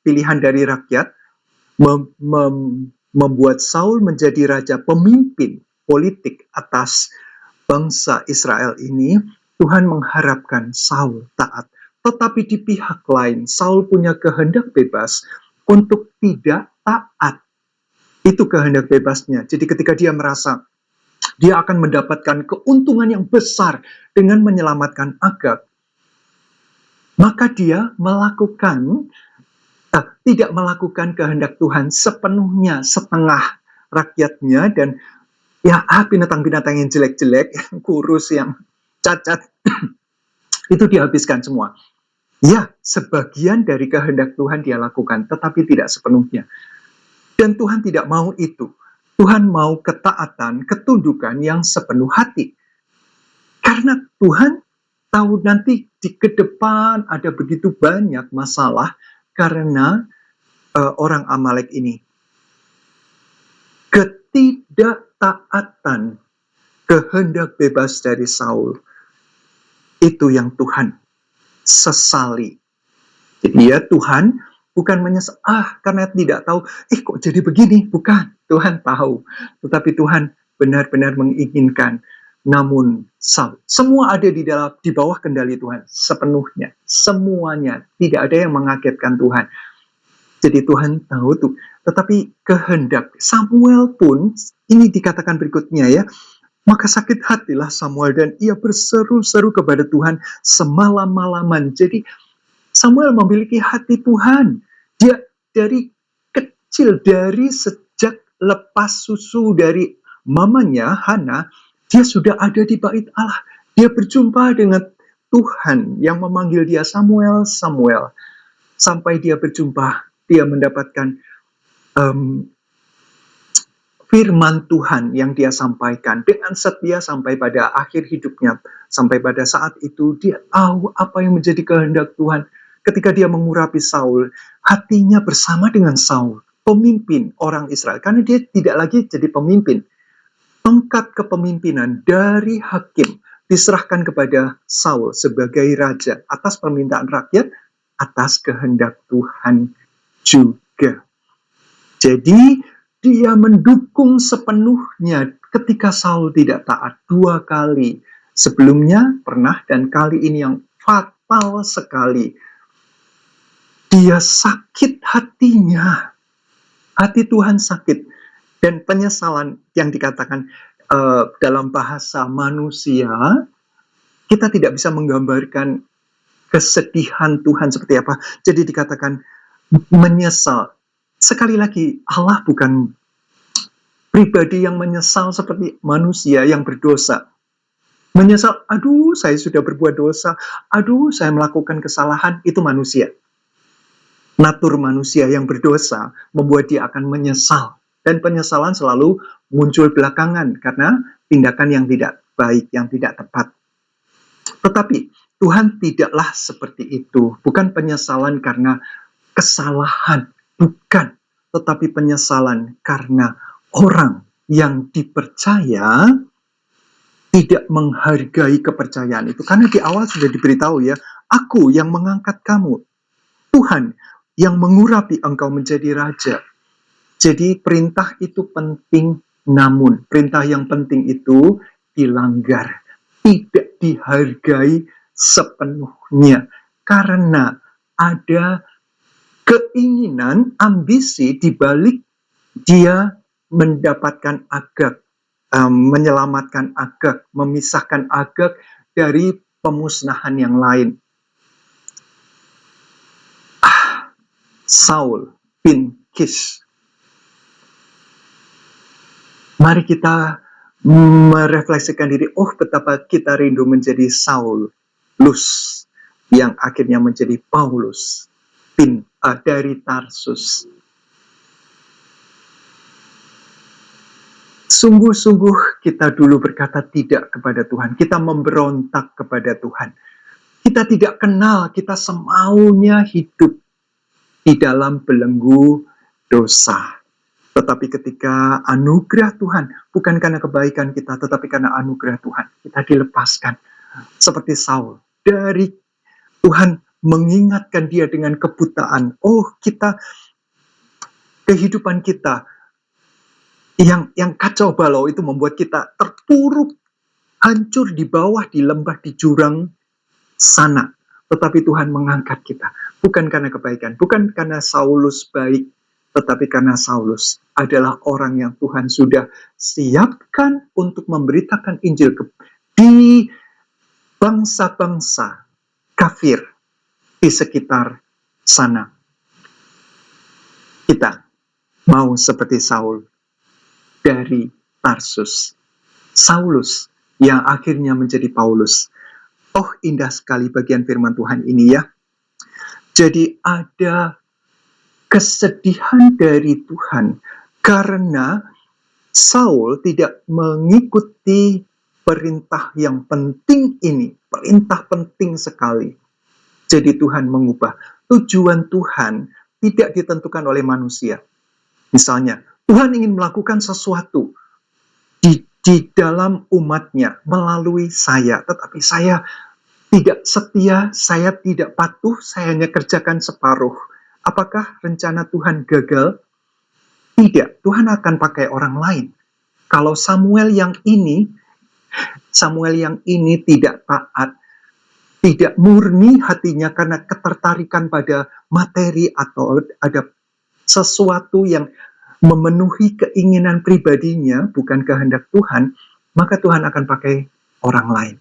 pilihan dari rakyat, membuat Saul menjadi raja, pemimpin politik atas bangsa Israel ini. Tuhan mengharapkan Saul taat. Tetapi di pihak lain, Saul punya kehendak bebas untuk tidak taat. Itu kehendak bebasnya. Jadi ketika dia merasa dia akan mendapatkan keuntungan yang besar dengan menyelamatkan Agag, maka dia tidak melakukan kehendak Tuhan sepenuhnya, setengah rakyatnya, dan ya binatang-binatang yang jelek-jelek, yang kurus, yang cacat, itu dihabiskan semua. Ya, sebagian dari kehendak Tuhan dia lakukan, tetapi tidak sepenuhnya. Dan Tuhan tidak mau itu. Tuhan mau ketaatan, ketundukan yang sepenuh hati. Karena Tuhan tahu nanti di ke depan ada begitu banyak masalah karena orang Amalek ini. Ketidaktaatan kehendak bebas dari Saul, itu yang Tuhan sesali. Jadi ya, Tuhan bukan menyesal, karena tidak tahu, kok jadi begini. Bukan, Tuhan tahu. Tetapi Tuhan benar-benar menginginkan. Namun Saul, semua ada di bawah kendali Tuhan sepenuhnya. Semuanya, tidak ada yang mengagetkan Tuhan. Jadi Tuhan tahu tuh. Tetapi kehendak Samuel pun, ini dikatakan berikutnya ya, maka sakit hatilah Samuel dan ia berseru-seru kepada Tuhan semalam-malaman. Jadi Samuel memiliki hati Tuhan. Dia dari kecil, dari sejak lepas susu dari mamanya Hana, dia sudah ada di bait Allah. Dia berjumpa dengan Tuhan yang memanggil dia Samuel, Samuel. Sampai dia berjumpa, dia mendapatkan firman Tuhan yang dia sampaikan dengan setia sampai pada akhir hidupnya. Sampai pada saat itu dia tahu apa yang menjadi kehendak Tuhan. Ketika dia mengurapi Saul, hatinya bersama dengan Saul, pemimpin orang Israel. Karena dia tidak lagi jadi pemimpin. Tongkat kepemimpinan dari hakim diserahkan kepada Saul sebagai raja atas permintaan rakyat, atas kehendak Tuhan juga. Jadi dia mendukung sepenuhnya ketika Saul tidak taat 2 kali. Sebelumnya pernah, dan kali ini yang fatal sekali. Dia sakit hatinya. Hati Tuhan sakit. Dan penyesalan yang dikatakan dalam bahasa manusia, kita tidak bisa menggambarkan kesedihan Tuhan seperti apa. Jadi dikatakan menyesal. Sekali lagi, Allah bukan pribadi yang menyesal seperti manusia yang berdosa. Menyesal, aduh saya sudah berbuat dosa, aduh saya melakukan kesalahan, itu manusia. Natur manusia yang berdosa membuat dia akan menyesal. Dan penyesalan selalu muncul belakangan karena tindakan yang tidak baik, yang tidak tepat. Tetapi Tuhan tidaklah seperti itu. Bukan penyesalan karena kesalahan, bukan. Tetapi penyesalan karena orang yang dipercaya tidak menghargai kepercayaan itu. Karena di awal sudah diberitahu ya, aku yang mengangkat kamu. Tuhan yang mengurapi engkau menjadi raja. Jadi perintah itu penting, namun perintah yang penting itu dilanggar, tidak dihargai sepenuhnya. Karena ada keinginan, ambisi di balik dia mendapatkan Agag, menyelamatkan Agag, memisahkan Agag dari pemusnahan yang lain. Saul bin Kish. Mari kita merefleksikan diri, betapa kita rindu menjadi Saulus yang akhirnya menjadi Paulus dari Tarsus. Sungguh-sungguh kita dulu berkata tidak kepada Tuhan, kita memberontak kepada Tuhan. Kita tidak kenal, kita semaunya hidup di dalam belenggu dosa. Tetapi ketika anugerah Tuhan, bukan karena kebaikan kita, tetapi karena anugerah Tuhan, kita dilepaskan. Seperti Saul, dari Tuhan mengingatkan dia dengan kebutaan. Kehidupan kita yang kacau balau itu membuat kita terpuruk, hancur di bawah, di lembah, di jurang sana. Tetapi Tuhan mengangkat kita, bukan karena kebaikan, bukan karena Saulus baik, tetapi karena Saulus adalah orang yang Tuhan sudah siapkan untuk memberitakan Injil di bangsa-bangsa kafir di sekitar sana. Kita mau seperti Saul dari Tarsus, Saulus yang akhirnya menjadi Paulus. Indah sekali bagian firman Tuhan ini ya. Jadi ada kesedihan dari Tuhan karena Saul tidak mengikuti perintah yang penting ini, perintah penting sekali. Jadi Tuhan mengubah. Tujuan Tuhan tidak ditentukan oleh manusia. Misalnya, Tuhan ingin melakukan sesuatu di dalam umatnya melalui saya, tetapi saya tidak setia, saya tidak patuh, saya hanya kerjakan separuh. Apakah rencana Tuhan gagal? Tidak, Tuhan akan pakai orang lain. Kalau Samuel yang ini tidak taat, tidak murni hatinya karena ketertarikan pada materi atau ada sesuatu yang memenuhi keinginan pribadinya, bukan kehendak Tuhan, maka Tuhan akan pakai orang lain.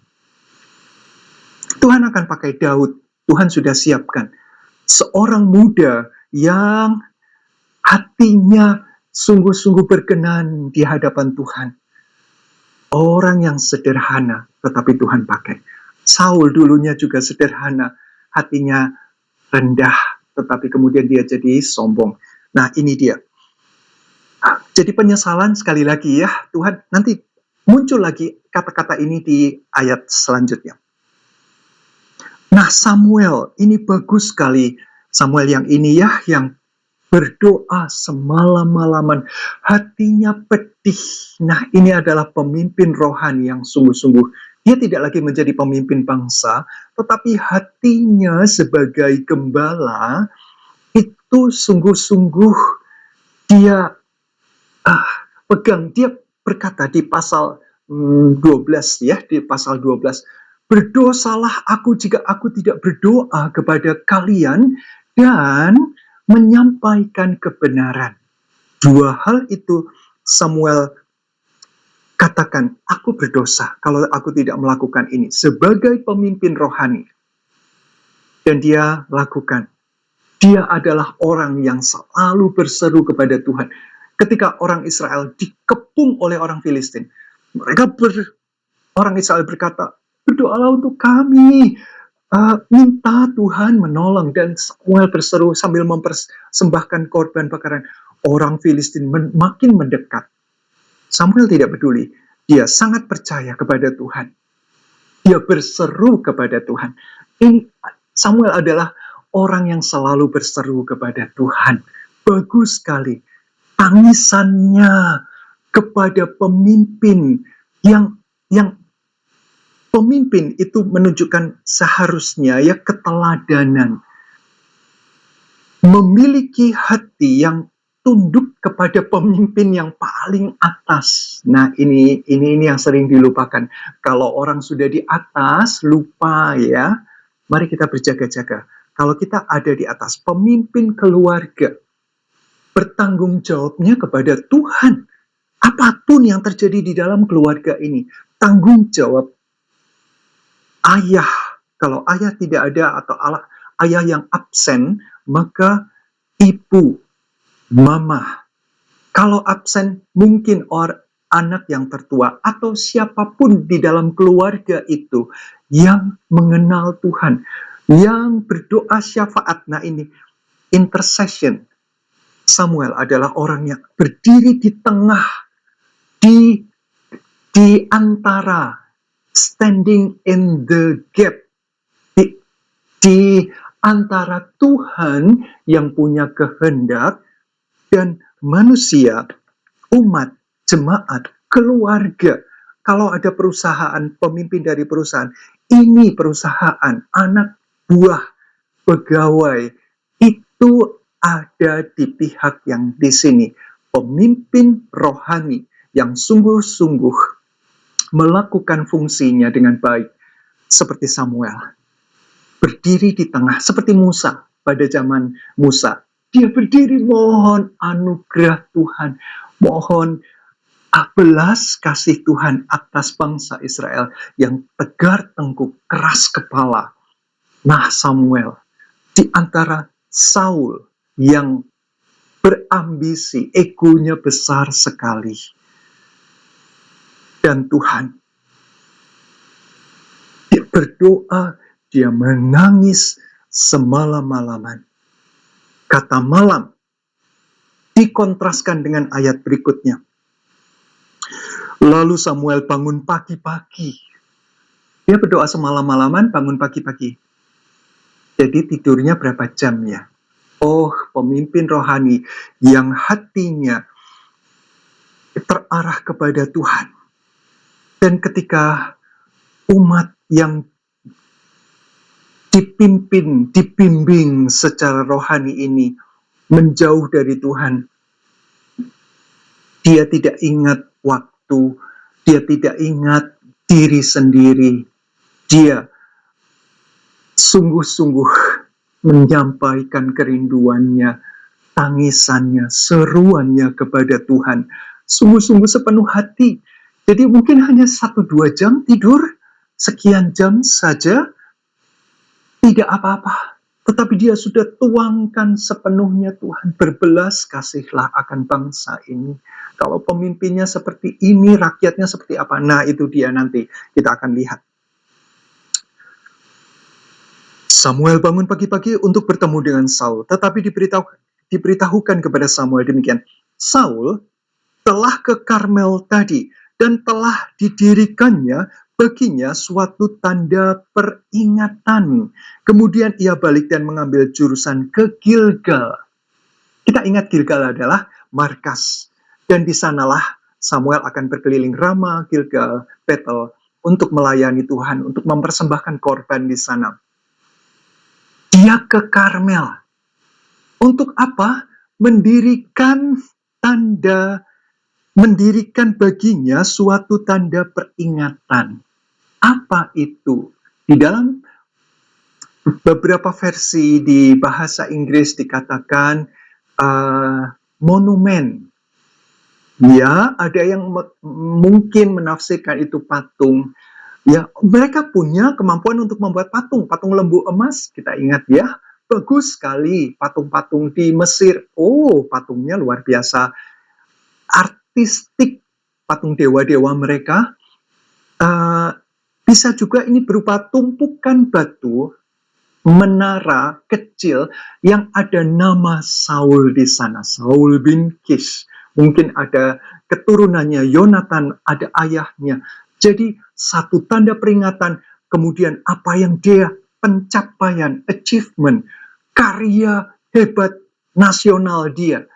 Tuhan akan pakai Daud. Tuhan sudah siapkan seorang muda yang hatinya sungguh-sungguh berkenan di hadapan Tuhan. Orang yang sederhana, tetapi Tuhan pakai. Saul dulunya juga sederhana, hatinya rendah, tetapi kemudian dia jadi sombong. Nah, ini dia. Jadi penyesalan sekali lagi ya, Tuhan nanti muncul lagi kata-kata ini di ayat selanjutnya. Nah, Samuel ini bagus sekali. Samuel yang ini ya, yang berdoa semalam-malaman, hatinya pedih. Nah, ini adalah pemimpin rohani yang sungguh-sungguh. Dia tidak lagi menjadi pemimpin bangsa, tetapi hatinya sebagai gembala itu sungguh-sungguh dia pegang. Dia berkata di pasal 12 ya, di pasal 12, berdosalah aku jika aku tidak berdoa kepada kalian dan menyampaikan kebenaran. Dua hal itu Samuel katakan, aku berdosa kalau aku tidak melakukan ini sebagai pemimpin rohani. Dan dia lakukan. Dia adalah orang yang selalu berseru kepada Tuhan. Ketika orang Israel dikepung oleh orang Filistin, orang Israel berkata, berdoalah untuk kami, minta Tuhan menolong. Dan Samuel berseru sambil mempersembahkan korban bakaran. Orang Filistin makin mendekat. Samuel tidak peduli. Dia sangat percaya kepada Tuhan. Dia berseru kepada Tuhan. Ini Samuel adalah orang yang selalu berseru kepada Tuhan. Bagus sekali. Tangisannya kepada pemimpin yang pemimpin itu menunjukkan seharusnya ya keteladanan. Memiliki hati yang tunduk kepada pemimpin yang paling atas. Nah, ini yang sering dilupakan. Kalau orang sudah di atas, lupa ya. Mari kita berjaga-jaga. Kalau kita ada di atas, pemimpin keluarga, bertanggung jawabnya kepada Tuhan. Apapun yang terjadi di dalam keluarga ini, tanggung jawab ayah. Kalau ayah tidak ada atau ayah yang absen, maka ibu, mama. Kalau absen, mungkin anak yang tertua atau siapapun di dalam keluarga itu yang mengenal Tuhan, yang berdoa syafaat. Nah, ini intercession. Samuel adalah orang yang berdiri di tengah, di antara, standing in the gap, di antara Tuhan yang punya kehendak dan manusia, umat, jemaat, keluarga. Kalau ada perusahaan, pemimpin dari perusahaan, ini perusahaan, anak buah, pegawai, itu ada di pihak yang di sini. Pemimpin rohani yang sungguh-sungguh melakukan fungsinya dengan baik. Seperti Samuel. Berdiri di tengah, seperti Musa pada zaman Musa. Dia berdiri mohon anugerah Tuhan, mohon belas kasih Tuhan atas bangsa Israel yang tegar tengkuk, keras kepala. Nah, Samuel di antara Saul yang berambisi, egonya besar sekali. Dan Tuhan, dia berdoa, dia menangis semalam-malaman. Kata malam dikontraskan dengan ayat berikutnya. Lalu Samuel bangun pagi-pagi. Dia berdoa semalam-malaman, bangun pagi-pagi. Jadi tidurnya berapa jam ya? Oh, pemimpin rohani yang hatinya terarah kepada Tuhan. Dan ketika umat yang dibimbing secara rohani ini menjauh dari Tuhan, dia tidak ingat waktu, dia tidak ingat diri sendiri. Dia sungguh-sungguh menyampaikan kerinduannya, tangisannya, seruannya kepada Tuhan. Sungguh-sungguh sepenuh hati. Jadi mungkin hanya 1-2 jam tidur, sekian jam saja, tidak apa-apa. Tetapi dia sudah tuangkan sepenuhnya, Tuhan, berbelas kasihlah akan bangsa ini. Kalau pemimpinnya seperti ini, rakyatnya seperti apa? Nah, itu dia nanti kita akan lihat. Samuel bangun pagi-pagi untuk bertemu dengan Saul, tetapi diberitahukan kepada Samuel demikian. Saul telah ke Karmel tadi, dan telah didirikannya baginya suatu tanda peringatan. Kemudian ia balik dan mengambil jurusan ke Gilgal. Kita ingat Gilgal adalah markas. Dan di sanalah Samuel akan berkeliling Rama, Gilgal, Betel untuk melayani Tuhan, untuk mempersembahkan korban di sana. Dia ke Karmel. Untuk apa? Mendirikan baginya suatu tanda peringatan. Apa itu? Di dalam beberapa versi di bahasa Inggris dikatakan monumen. Ya, ada yang mungkin menafsirkan itu patung. Ya, mereka punya kemampuan untuk membuat patung lembu emas, kita ingat ya, bagus sekali patung-patung di Mesir. Oh, patungnya luar biasa artistik, patung dewa-dewa mereka. Bisa juga ini berupa tumpukan batu, menara kecil yang ada nama Saul di sana, Saul bin Kish. Mungkin ada keturunannya, Yonatan, ada ayahnya. Jadi satu tanda peringatan, kemudian apa yang dia pencapaian, achievement, karya hebat nasional dia,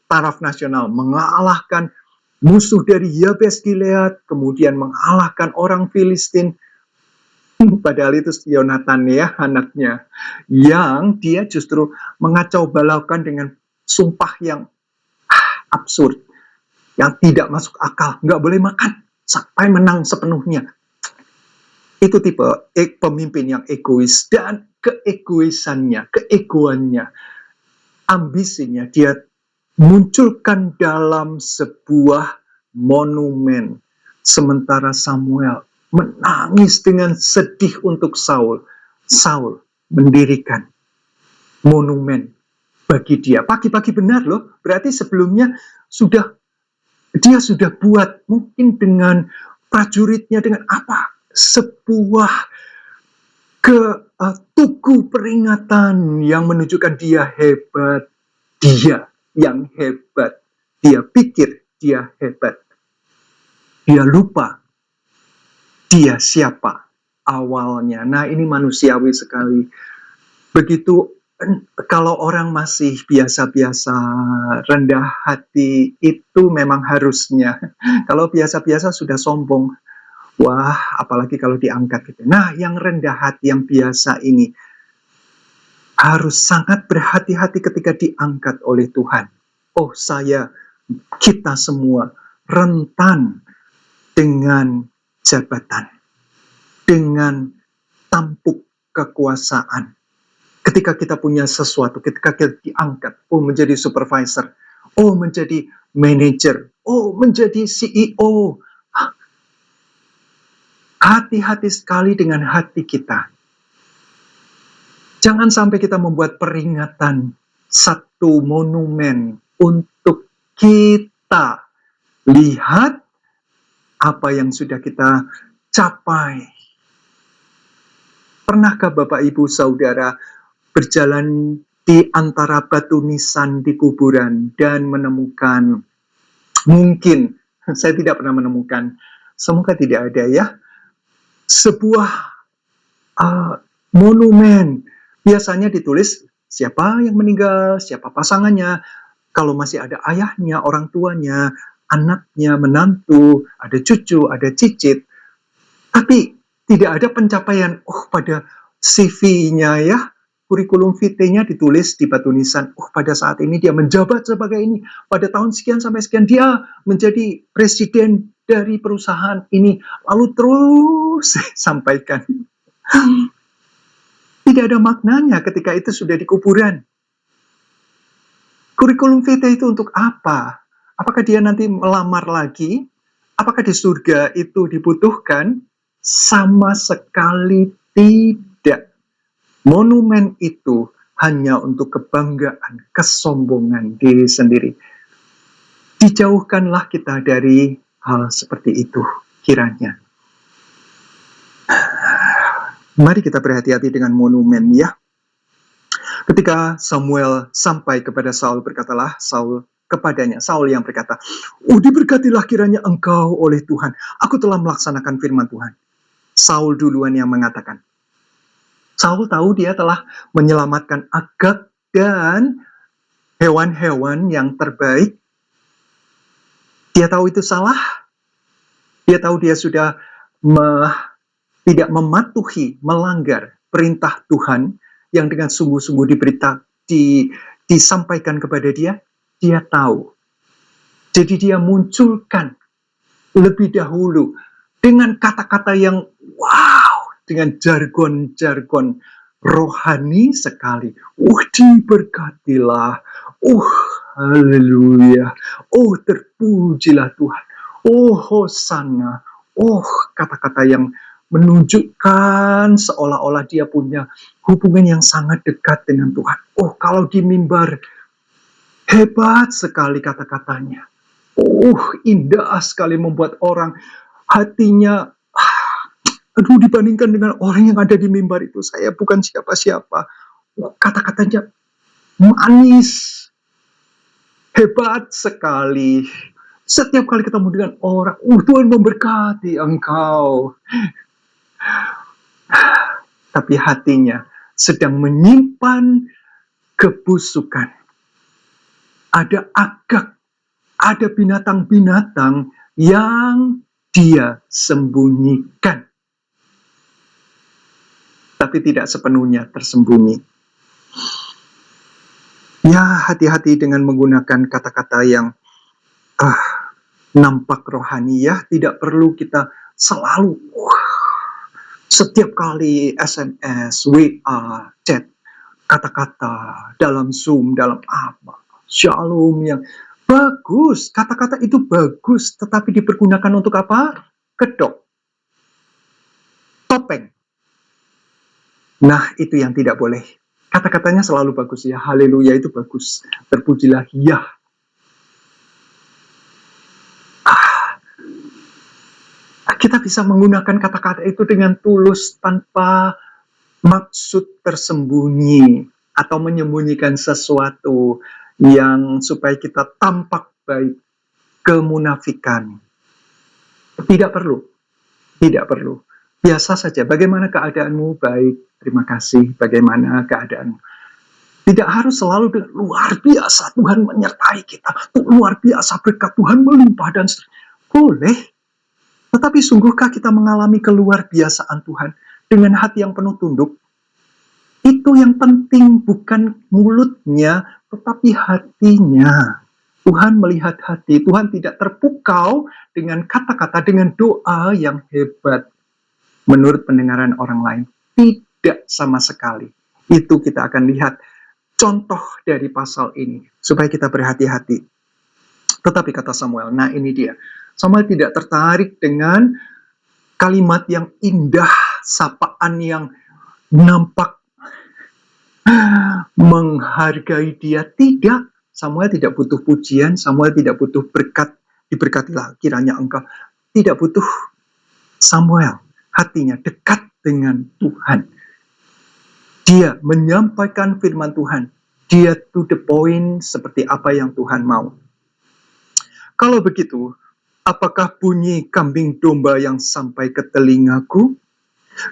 taraf nasional, mengalahkan musuh dari Yabes Gilead, kemudian mengalahkan orang Filistin. Padahal itu Yonatan ya, anaknya, yang dia justru mengacau balaukan dengan sumpah yang absurd, yang tidak masuk akal, nggak boleh makan sampai menang sepenuhnya. Itu tipe pemimpin yang egois, dan keegoisannya, keegoannya, ambisinya dia munculkan dalam sebuah monumen. Sementara Samuel menangis dengan sedih untuk Saul. Saul mendirikan monumen bagi dia. Pagi-pagi benar loh, berarti sebelumnya dia sudah buat, mungkin dengan prajuritnya, dengan apa, sebuah tugu peringatan yang menunjukkan dia hebat. Dia yang hebat. Dia pikir dia hebat. Dia lupa dia siapa awalnya. Nah, ini manusiawi sekali. Begitu kalau orang masih biasa-biasa, rendah hati, itu memang harusnya. Kalau biasa-biasa sudah sombong, wah, apalagi kalau diangkat gitu. Nah, yang rendah hati, yang biasa ini, harus sangat berhati-hati ketika diangkat oleh Tuhan. Oh, kita semua rentan dengan jabatan, dengan tampuk kekuasaan. Ketika kita punya sesuatu, ketika kita diangkat, menjadi supervisor, menjadi manager, menjadi CEO. Hati-hati sekali dengan hati kita. Jangan sampai kita membuat peringatan, satu monumen untuk kita lihat apa yang sudah kita capai. Pernahkah Bapak Ibu Saudara berjalan di antara batu nisan di kuburan dan menemukan, mungkin, saya tidak pernah menemukan, semoga tidak ada ya, sebuah monumen. Biasanya ditulis siapa yang meninggal, siapa pasangannya, kalau masih ada ayahnya, orang tuanya, anaknya, menantu, ada cucu, ada cicit. Tapi tidak ada pencapaian, pada CV-nya ya, kurikulum vitae-nya ditulis di batu nisan, pada saat ini dia menjabat sebagai ini, pada tahun sekian sampai sekian dia menjadi presiden dari perusahaan ini, lalu terus sampaikan. Tidak ada maknanya ketika itu sudah di kuburan. Kurikulum vitae itu untuk apa? Apakah dia nanti melamar lagi? Apakah di surga itu dibutuhkan? Sama sekali tidak. Monumen itu hanya untuk kebanggaan, kesombongan diri sendiri. Dijauhkanlah kita dari hal seperti itu kiranya. Mari kita berhati-hati dengan monumen ya. Ketika Samuel sampai kepada Saul, berkatalah Saul kepadanya, Saul yang berkata, diberkatilah kiranya engkau oleh Tuhan. Aku telah melaksanakan firman Tuhan. Saul duluan yang mengatakan. Saul tahu dia telah menyelamatkan Agag dan hewan-hewan yang terbaik. Dia tahu itu salah. Dia tahu dia sudah tidak mematuhi, melanggar perintah Tuhan yang dengan sungguh-sungguh disampaikan kepada dia. Dia tahu. Jadi dia munculkan lebih dahulu dengan kata-kata yang wow, dengan jargon-jargon rohani sekali. Diberkatilah. Haleluya. Terpujilah Tuhan. Hosana. Kata-kata yang menunjukkan seolah-olah dia punya hubungan yang sangat dekat dengan Tuhan. Oh, kalau di mimbar, hebat sekali kata-katanya. Oh, indah sekali membuat orang hatinya, aduh, dibandingkan dengan orang yang ada di mimbar itu, saya bukan siapa-siapa. Oh, kata-katanya manis, hebat sekali. Setiap kali ketemu dengan orang, Tuhan memberkati engkau. Tapi hatinya sedang menyimpan kebusukan. Ada agak, ada binatang-binatang yang dia sembunyikan. Tapi tidak sepenuhnya tersembunyi. Ya, hati-hati dengan menggunakan kata-kata yang nampak rohani ya. Tidak perlu kita selalu setiap kali SMS, WA, chat, kata-kata dalam Zoom, dalam apa, Shalom yang bagus. Kata-kata itu bagus, tetapi dipergunakan untuk apa? Kedok, topeng. Nah, itu yang tidak boleh. Kata-katanya selalu bagus ya. Haleluya itu bagus. Terpujilah ya. Kita bisa menggunakan kata-kata itu dengan tulus tanpa maksud tersembunyi atau menyembunyikan sesuatu yang supaya kita tampak baik. Kemunafikan. Tidak perlu. Tidak perlu. Biasa saja. Bagaimana keadaanmu? Baik. Terima kasih. Bagaimana keadaanmu? Tidak harus selalu dengan luar biasa Tuhan menyertai kita. Luar biasa berkat Tuhan melimpah dan boleh. Tetapi sungguhkah kita mengalami keluar biasaan Tuhan dengan hati yang penuh tunduk? Itu yang penting, bukan mulutnya, tetapi hatinya. Tuhan melihat hati. Tuhan tidak terpukau dengan kata-kata, dengan doa yang hebat. Menurut pendengaran orang lain. Tidak sama sekali. Itu kita akan lihat contoh dari pasal ini. Supaya kita berhati-hati. Tetapi kata Samuel, nah ini dia. Samuel tidak tertarik dengan kalimat yang indah, sapaan yang nampak menghargai dia. Tidak. Samuel tidak butuh pujian, Samuel tidak butuh berkat, diberkatilah kiranya engkau. Tidak butuh. Samuel hatinya dekat dengan Tuhan. Dia menyampaikan firman Tuhan. Dia to the point seperti apa yang Tuhan mau. Kalau begitu, apakah bunyi kambing domba yang sampai ke telingaku?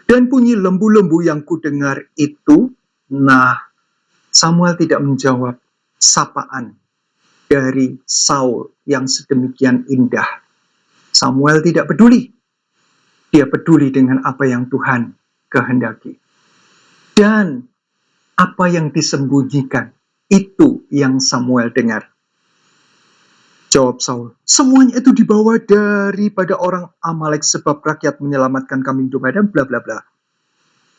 Dan bunyi lembu-lembu yang kudengar itu? Nah, Samuel tidak menjawab sapaan dari Saul yang sedemikian indah. Samuel tidak peduli. Dia peduli dengan apa yang Tuhan kehendaki. Dan apa yang disembunyikan, itu yang Samuel dengar. Jawab Saul, semuanya itu dibawa daripada orang Amalek sebab rakyat menyelamatkan kambing domba dan bla bla bla.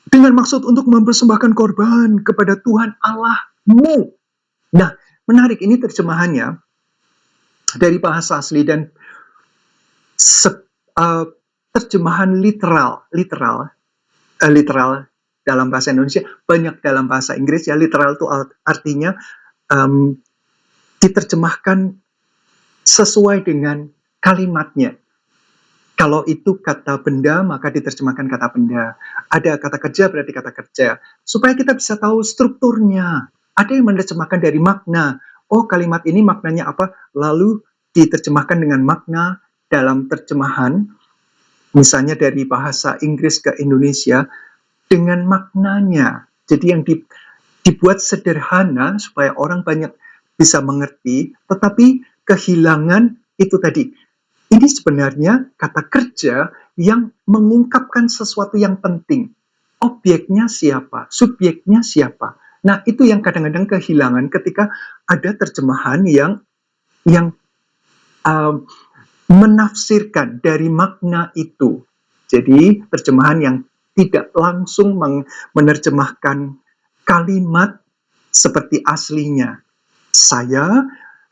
Dengan maksud untuk mempersembahkan korban kepada Tuhan Allahmu. Nah, menarik, ini terjemahannya dari bahasa asli dan terjemahan literal dalam bahasa Indonesia, banyak dalam bahasa Inggris ya. Literal itu artinya diterjemahkan sesuai dengan kalimatnya. Kalau itu kata benda, maka diterjemahkan kata benda. Ada kata kerja, berarti kata kerja. Supaya kita bisa tahu strukturnya. Ada yang menerjemahkan dari makna. Oh, kalimat ini maknanya apa? Lalu diterjemahkan dengan makna dalam terjemahan. Misalnya dari bahasa Inggris ke Indonesia, dengan maknanya. Jadi yang dibuat sederhana supaya orang banyak bisa mengerti, tetapi kehilangan itu tadi. Ini sebenarnya kata kerja yang mengungkapkan sesuatu yang penting. Objeknya siapa? Subjeknya siapa? Nah, itu yang kadang-kadang kehilangan ketika ada terjemahan yang menafsirkan dari makna itu. Jadi, terjemahan yang tidak langsung menerjemahkan kalimat seperti aslinya. Saya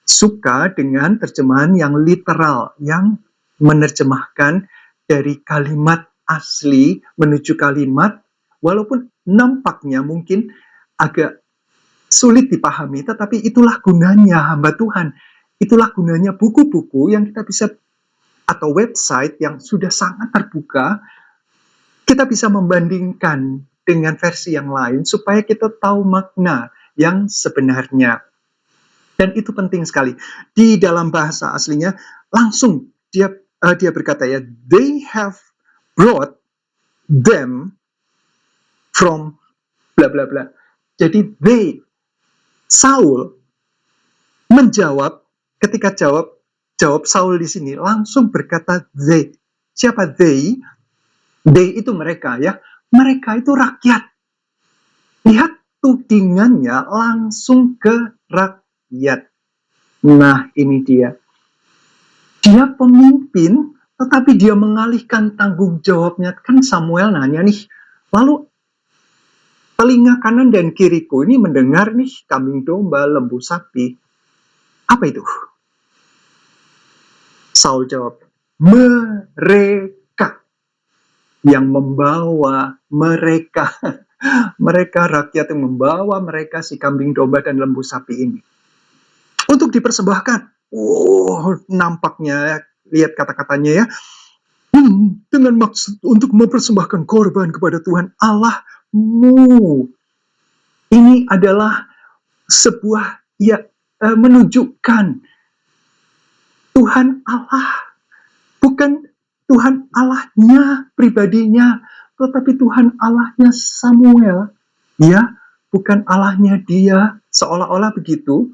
suka dengan terjemahan yang literal, yang menerjemahkan dari kalimat asli menuju kalimat, walaupun nampaknya mungkin agak sulit dipahami, tetapi itulah gunanya hamba Tuhan. Itulah gunanya buku-buku yang kita bisa, atau website yang sudah sangat terbuka, kita bisa membandingkan dengan versi yang lain supaya kita tahu makna yang sebenarnya. Dan itu penting sekali. Di dalam bahasa aslinya langsung dia berkata ya, they have brought them from bla bla bla. Jadi Saul menjawab, ketika jawab Saul di sini langsung berkata they. Siapa they? They itu mereka ya. Mereka itu rakyat. Lihat tudingannya langsung ke rakyat. Nah, ini dia. Dia pemimpin, tetapi dia mengalihkan tanggung jawabnya. Kan Samuel nanya nih, lalu telinga kanan dan kiriku ini mendengar nih kambing domba, lembu sapi. Apa itu? Saul jawab, mereka yang membawa mereka. Mereka rakyat yang membawa mereka si kambing domba dan lembu sapi ini. Untuk dipersembahkan. Oh, nampaknya, lihat kata-katanya ya. Dengan maksud untuk mempersembahkan korban kepada Tuhan Allahmu. Ini adalah sebuah menunjukkan Tuhan Allah, bukan Tuhan Allahnya pribadinya, tetapi Tuhan Allahnya Samuel, ya, bukan Allahnya dia, seolah-olah begitu.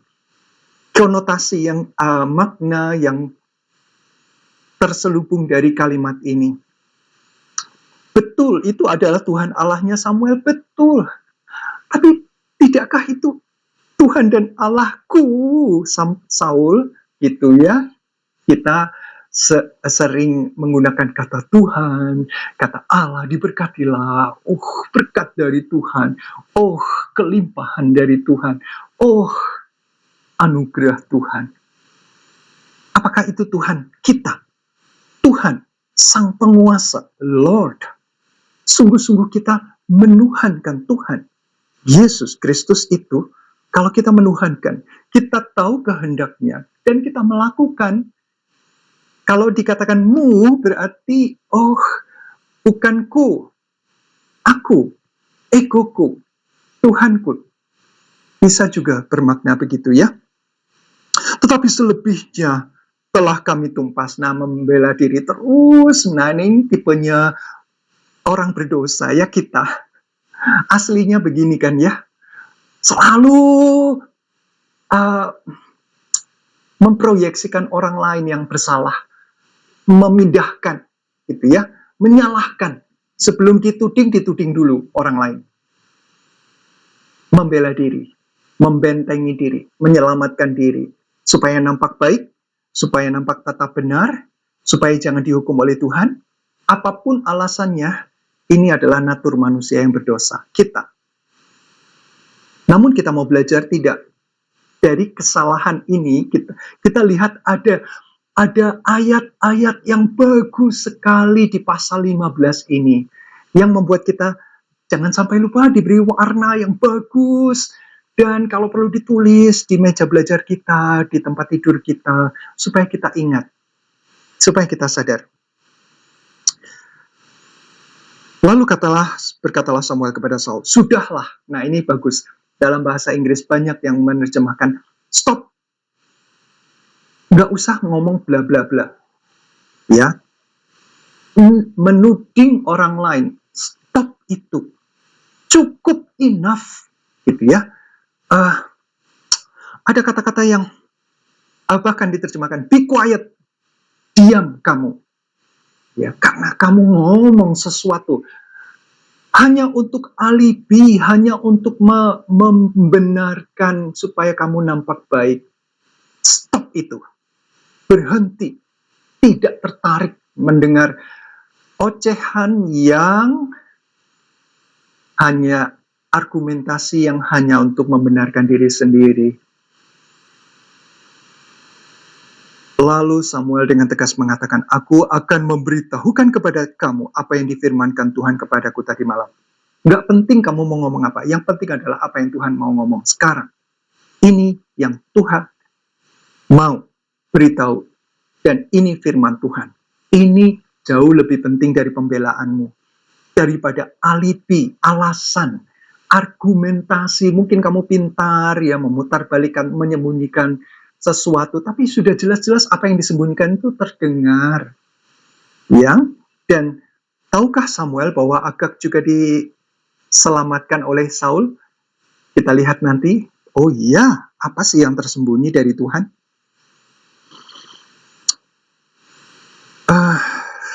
Konotasi yang makna yang terselubung dari kalimat ini. Betul, itu adalah Tuhan Allahnya Samuel, betul. Tapi tidakkah itu Tuhan dan Allahku, Saul, gitu ya? Kita sering menggunakan kata Tuhan, kata Allah, diberkatilah, berkat dari Tuhan, kelimpahan dari Tuhan, anugerah Tuhan. Apakah itu Tuhan kita? Tuhan, Sang Penguasa, Lord. Sungguh-sungguh kita menuhankan Tuhan. Yesus Kristus itu, kalau kita menuhankan, kita tahu kehendaknya, dan kita melakukan. Kalau dikatakan mu, berarti, bukanku, aku, egoku, Tuhanku. Bisa juga bermakna begitu ya. Tetapi selebihnya, telah kami tumpas, membela diri terus. Nah, ini tipenya orang berdosa ya kita. Aslinya begini kan ya. Selalu memproyeksikan orang lain yang bersalah. Memindahkan gitu ya. Menyalahkan. Sebelum dituding dulu orang lain. Membela diri. Membentengi diri. Menyelamatkan diri. Supaya nampak baik. Supaya nampak tata benar. Supaya jangan dihukum oleh Tuhan. Apapun alasannya, ini adalah natur manusia yang berdosa, kita. Namun kita mau belajar tidak. Dari kesalahan ini, kita lihat ada ayat-ayat yang bagus sekali di pasal 15 ini. Yang membuat kita, jangan sampai lupa diberi warna yang bagus. Dan kalau perlu ditulis di meja belajar kita, di tempat tidur kita, supaya kita ingat. Supaya kita sadar. Lalu berkatalah Samuel kepada Saul, sudahlah. Nah, ini bagus. Dalam bahasa Inggris banyak yang menerjemahkan, stop. Nggak usah ngomong bla bla bla. Ya. Menuding orang lain. Stop itu. Cukup, enough. Gitu ya. Ada kata-kata yang bahkan diterjemahkan, be quiet. Diam kamu. Ya, karena kamu ngomong sesuatu hanya untuk alibi, hanya untuk membenarkan supaya kamu nampak baik. Stop itu. Berhenti. Tidak tertarik mendengar ocehan yang hanya argumentasi yang hanya untuk membenarkan diri sendiri. Lalu Samuel dengan tegas mengatakan, aku akan memberitahukan kepada kamu apa yang difirmankan Tuhan kepadaku tadi malam. Nggak penting kamu mau ngomong apa, yang penting adalah apa yang Tuhan mau ngomong sekarang. Ini yang Tuhan mau beritahu, dan ini firman Tuhan. Ini jauh lebih penting dari pembelaanmu, daripada alibi, alasan, argumentasi. Mungkin kamu pintar ya memutarbalikan, menyembunyikan sesuatu, tapi sudah jelas-jelas apa yang disembunyikan itu terdengar. Ya, dan tahukah Samuel bahwa Agag juga diselamatkan oleh Saul? Kita lihat nanti. Oh iya, apa sih yang tersembunyi dari Tuhan?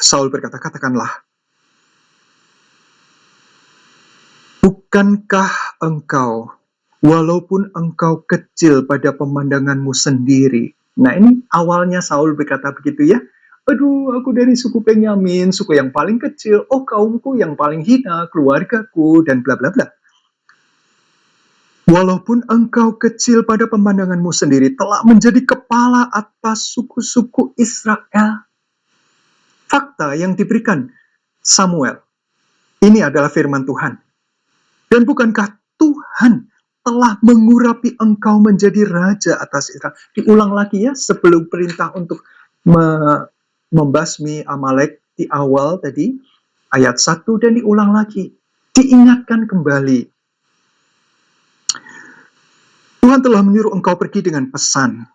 Saul berkata, katakanlah, bukankah engkau, walaupun engkau kecil pada pemandanganmu sendiri. Nah, ini awalnya Saul berkata begitu ya. Aduh, aku dari suku Benyamin, suku yang paling kecil. Oh, kaumku yang paling hina, keluargaku, dan bla bla bla. Walaupun engkau kecil pada pemandanganmu sendiri, telah menjadi kepala atas suku-suku Israel. Fakta yang diberikan Samuel, ini adalah firman Tuhan. Dan bukankah Tuhan telah mengurapi engkau menjadi raja atas Israel? Diulang lagi ya, sebelum perintah untuk membasmi Amalek di awal tadi, ayat 1, dan diulang lagi. Diingatkan kembali. Tuhan telah menyuruh engkau pergi dengan pesan.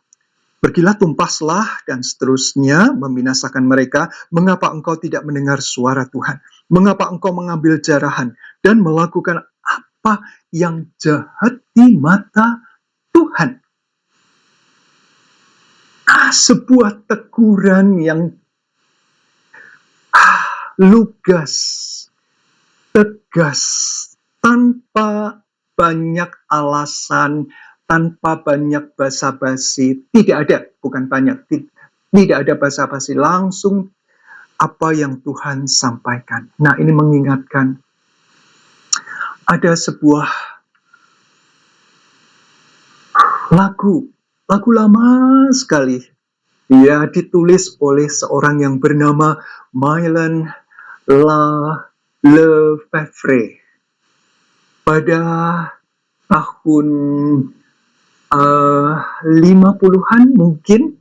Pergilah, tumpaslah, dan seterusnya membinasakan mereka. Mengapa engkau tidak mendengar suara Tuhan? Mengapa engkau mengambil jarahan dan melakukan apa yang jahat di mata Tuhan? Sebuah teguran yang lugas, tegas, tanpa banyak alasan, tanpa banyak basa-basi. Tidak ada, bukan banyak, tidak ada basa-basi, langsung apa yang Tuhan sampaikan. Nah, ini mengingatkan ada sebuah lagu lama sekali. Dia ditulis oleh seorang yang bernama Mylène Lefèvre pada tahun 50-an mungkin.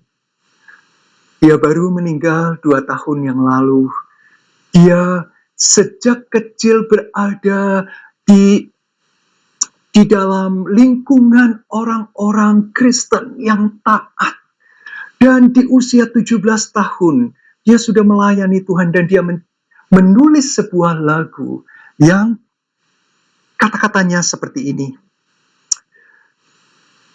Dia baru meninggal 2 tahun yang lalu. Dia sejak kecil berada di dalam lingkungan orang-orang Kristen yang taat. Dan di usia 17 tahun, dia sudah melayani Tuhan, dan dia menulis sebuah lagu yang kata-katanya seperti ini.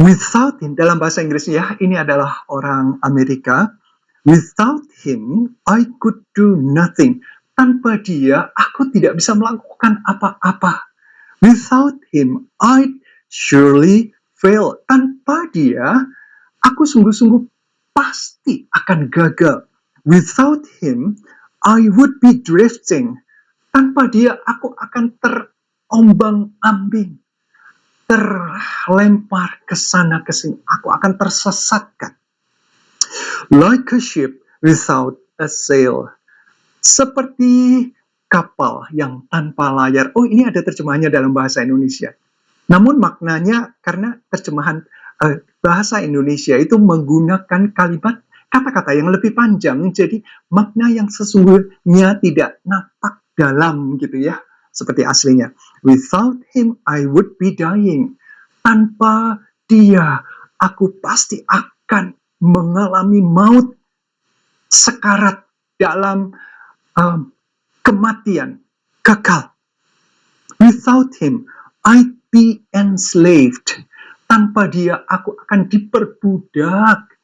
Without him, dalam bahasa Inggris ya, ini adalah orang Amerika. Without him, I could do nothing. Tanpa dia, aku tidak bisa melakukan apa-apa. Without him, I'd surely fail. Tanpa dia, aku sungguh-sungguh pasti akan gagal. Without him, I would be drifting. Tanpa dia, aku akan terombang-ambing, terlempar ke sana ke sini. Aku akan tersesatkan. Like a ship without a sail. Seperti kapal yang tanpa layar. Oh, ini ada terjemahannya dalam bahasa Indonesia. Namun maknanya, karena terjemahan bahasa Indonesia itu menggunakan kalimat kata-kata yang lebih panjang, jadi makna yang sesungguhnya tidak nampak dalam gitu ya, seperti aslinya. Without him, I would be dying. Tanpa dia, aku pasti akan mengalami maut, sekarat dalam kematian, kekal. Without him, I'd be enslaved. Tanpa dia, aku akan diperbudak.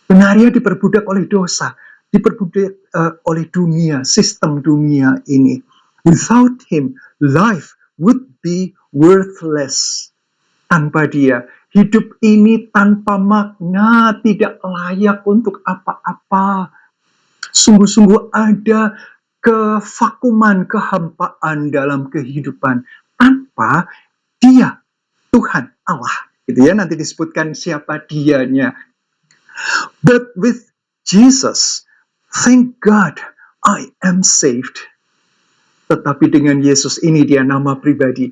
Benaria diperbudak oleh dosa, diperbudak oleh dunia, sistem dunia ini. Without him, life would be worthless. Tanpa dia, hidup ini tanpa makna, tidak layak untuk apa-apa. Sungguh-sungguh ada kevakuman, kehampaan dalam kehidupan tanpa dia, Tuhan Allah. Gitu ya, nanti disebutkan siapa dianya. But with Jesus, thank God, I am saved. Tetapi dengan Yesus ini dia nama pribadi.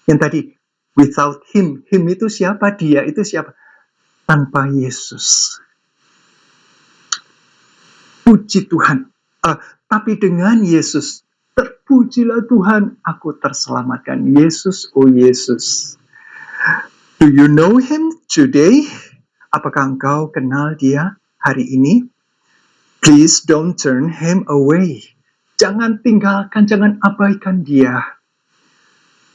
Yang tadi, without him. Him itu siapa? Dia itu siapa? Tanpa Yesus. Puji Tuhan. Tapi dengan Yesus, terpujilah Tuhan, aku terselamatkan. Yesus, oh Yesus. Do you know him today? Apakah engkau kenal dia hari ini? Please don't turn him away. Jangan tinggalkan, jangan abaikan dia.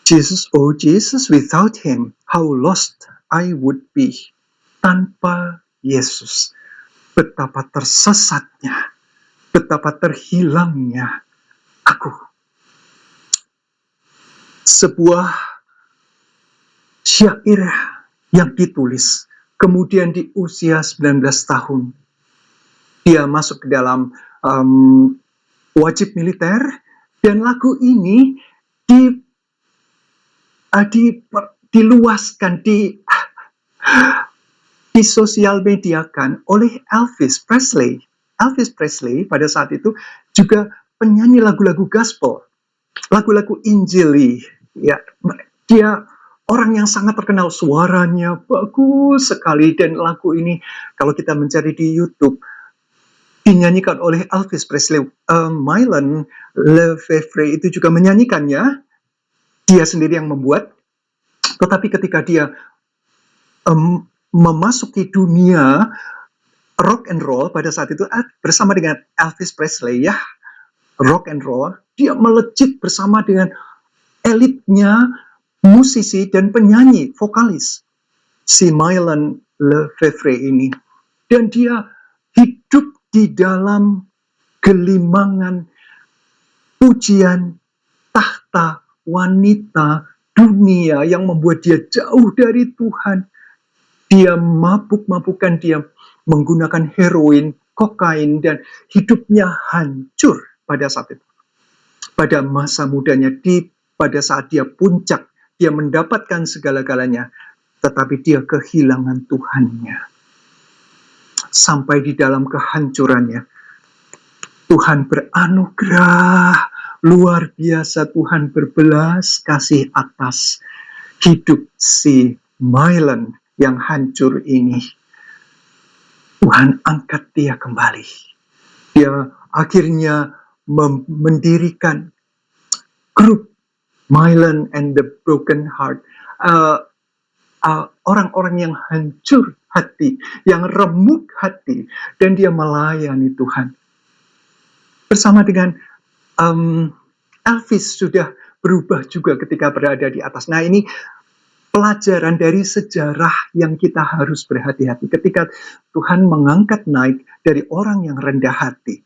Jesus, oh Jesus, without him, how lost I would be. Tanpa Yesus, betapa tersesatnya, betapa terhilangnya aku. Sebuah syair yang ditulis, kemudian di usia 19 tahun, dia masuk ke dalam wajib militer, dan lagu ini diluaskan, disosial mediakan oleh Elvis Presley. Elvis Presley pada saat itu juga penyanyi lagu-lagu gospel, lagu-lagu Injili. Ya, dia orang yang sangat terkenal, suaranya bagus sekali, dan lagu ini kalau kita mencari di YouTube dinyanyikan oleh Elvis Presley. Mylon Lefevre itu juga menyanyikannya, dia sendiri yang membuat. Tetapi ketika dia memasuki dunia rock and roll pada saat itu bersama dengan Elvis Presley, ya, rock and roll, dia melejit bersama dengan elitnya musisi dan penyanyi, vokalis, si Mylon Lefevre ini. Dan dia hidup di dalam gelimangan pujian tahta wanita dunia yang membuat dia jauh dari Tuhan. Dia mabuk-mabukan, dia menggunakan heroin, kokain, dan hidupnya hancur pada saat itu. Pada masa mudanya, pada saat dia puncak, dia mendapatkan segala-galanya, tetapi dia kehilangan Tuhannya. Sampai di dalam kehancurannya, Tuhan beranugerah luar biasa. Tuhan berbelas kasih atas hidup si Mylon yang hancur ini. Tuhan angkat dia kembali. Dia akhirnya mendirikan grup Mylon and the Broken Heart. Orang-orang yang hancur hati, yang remuk hati, dan dia melayani Tuhan. Bersama dengan Elvis sudah berubah juga ketika berada di atas. Nah, ini pelajaran dari sejarah yang kita harus berhati-hati. Ketika Tuhan mengangkat naik dari orang yang rendah hati,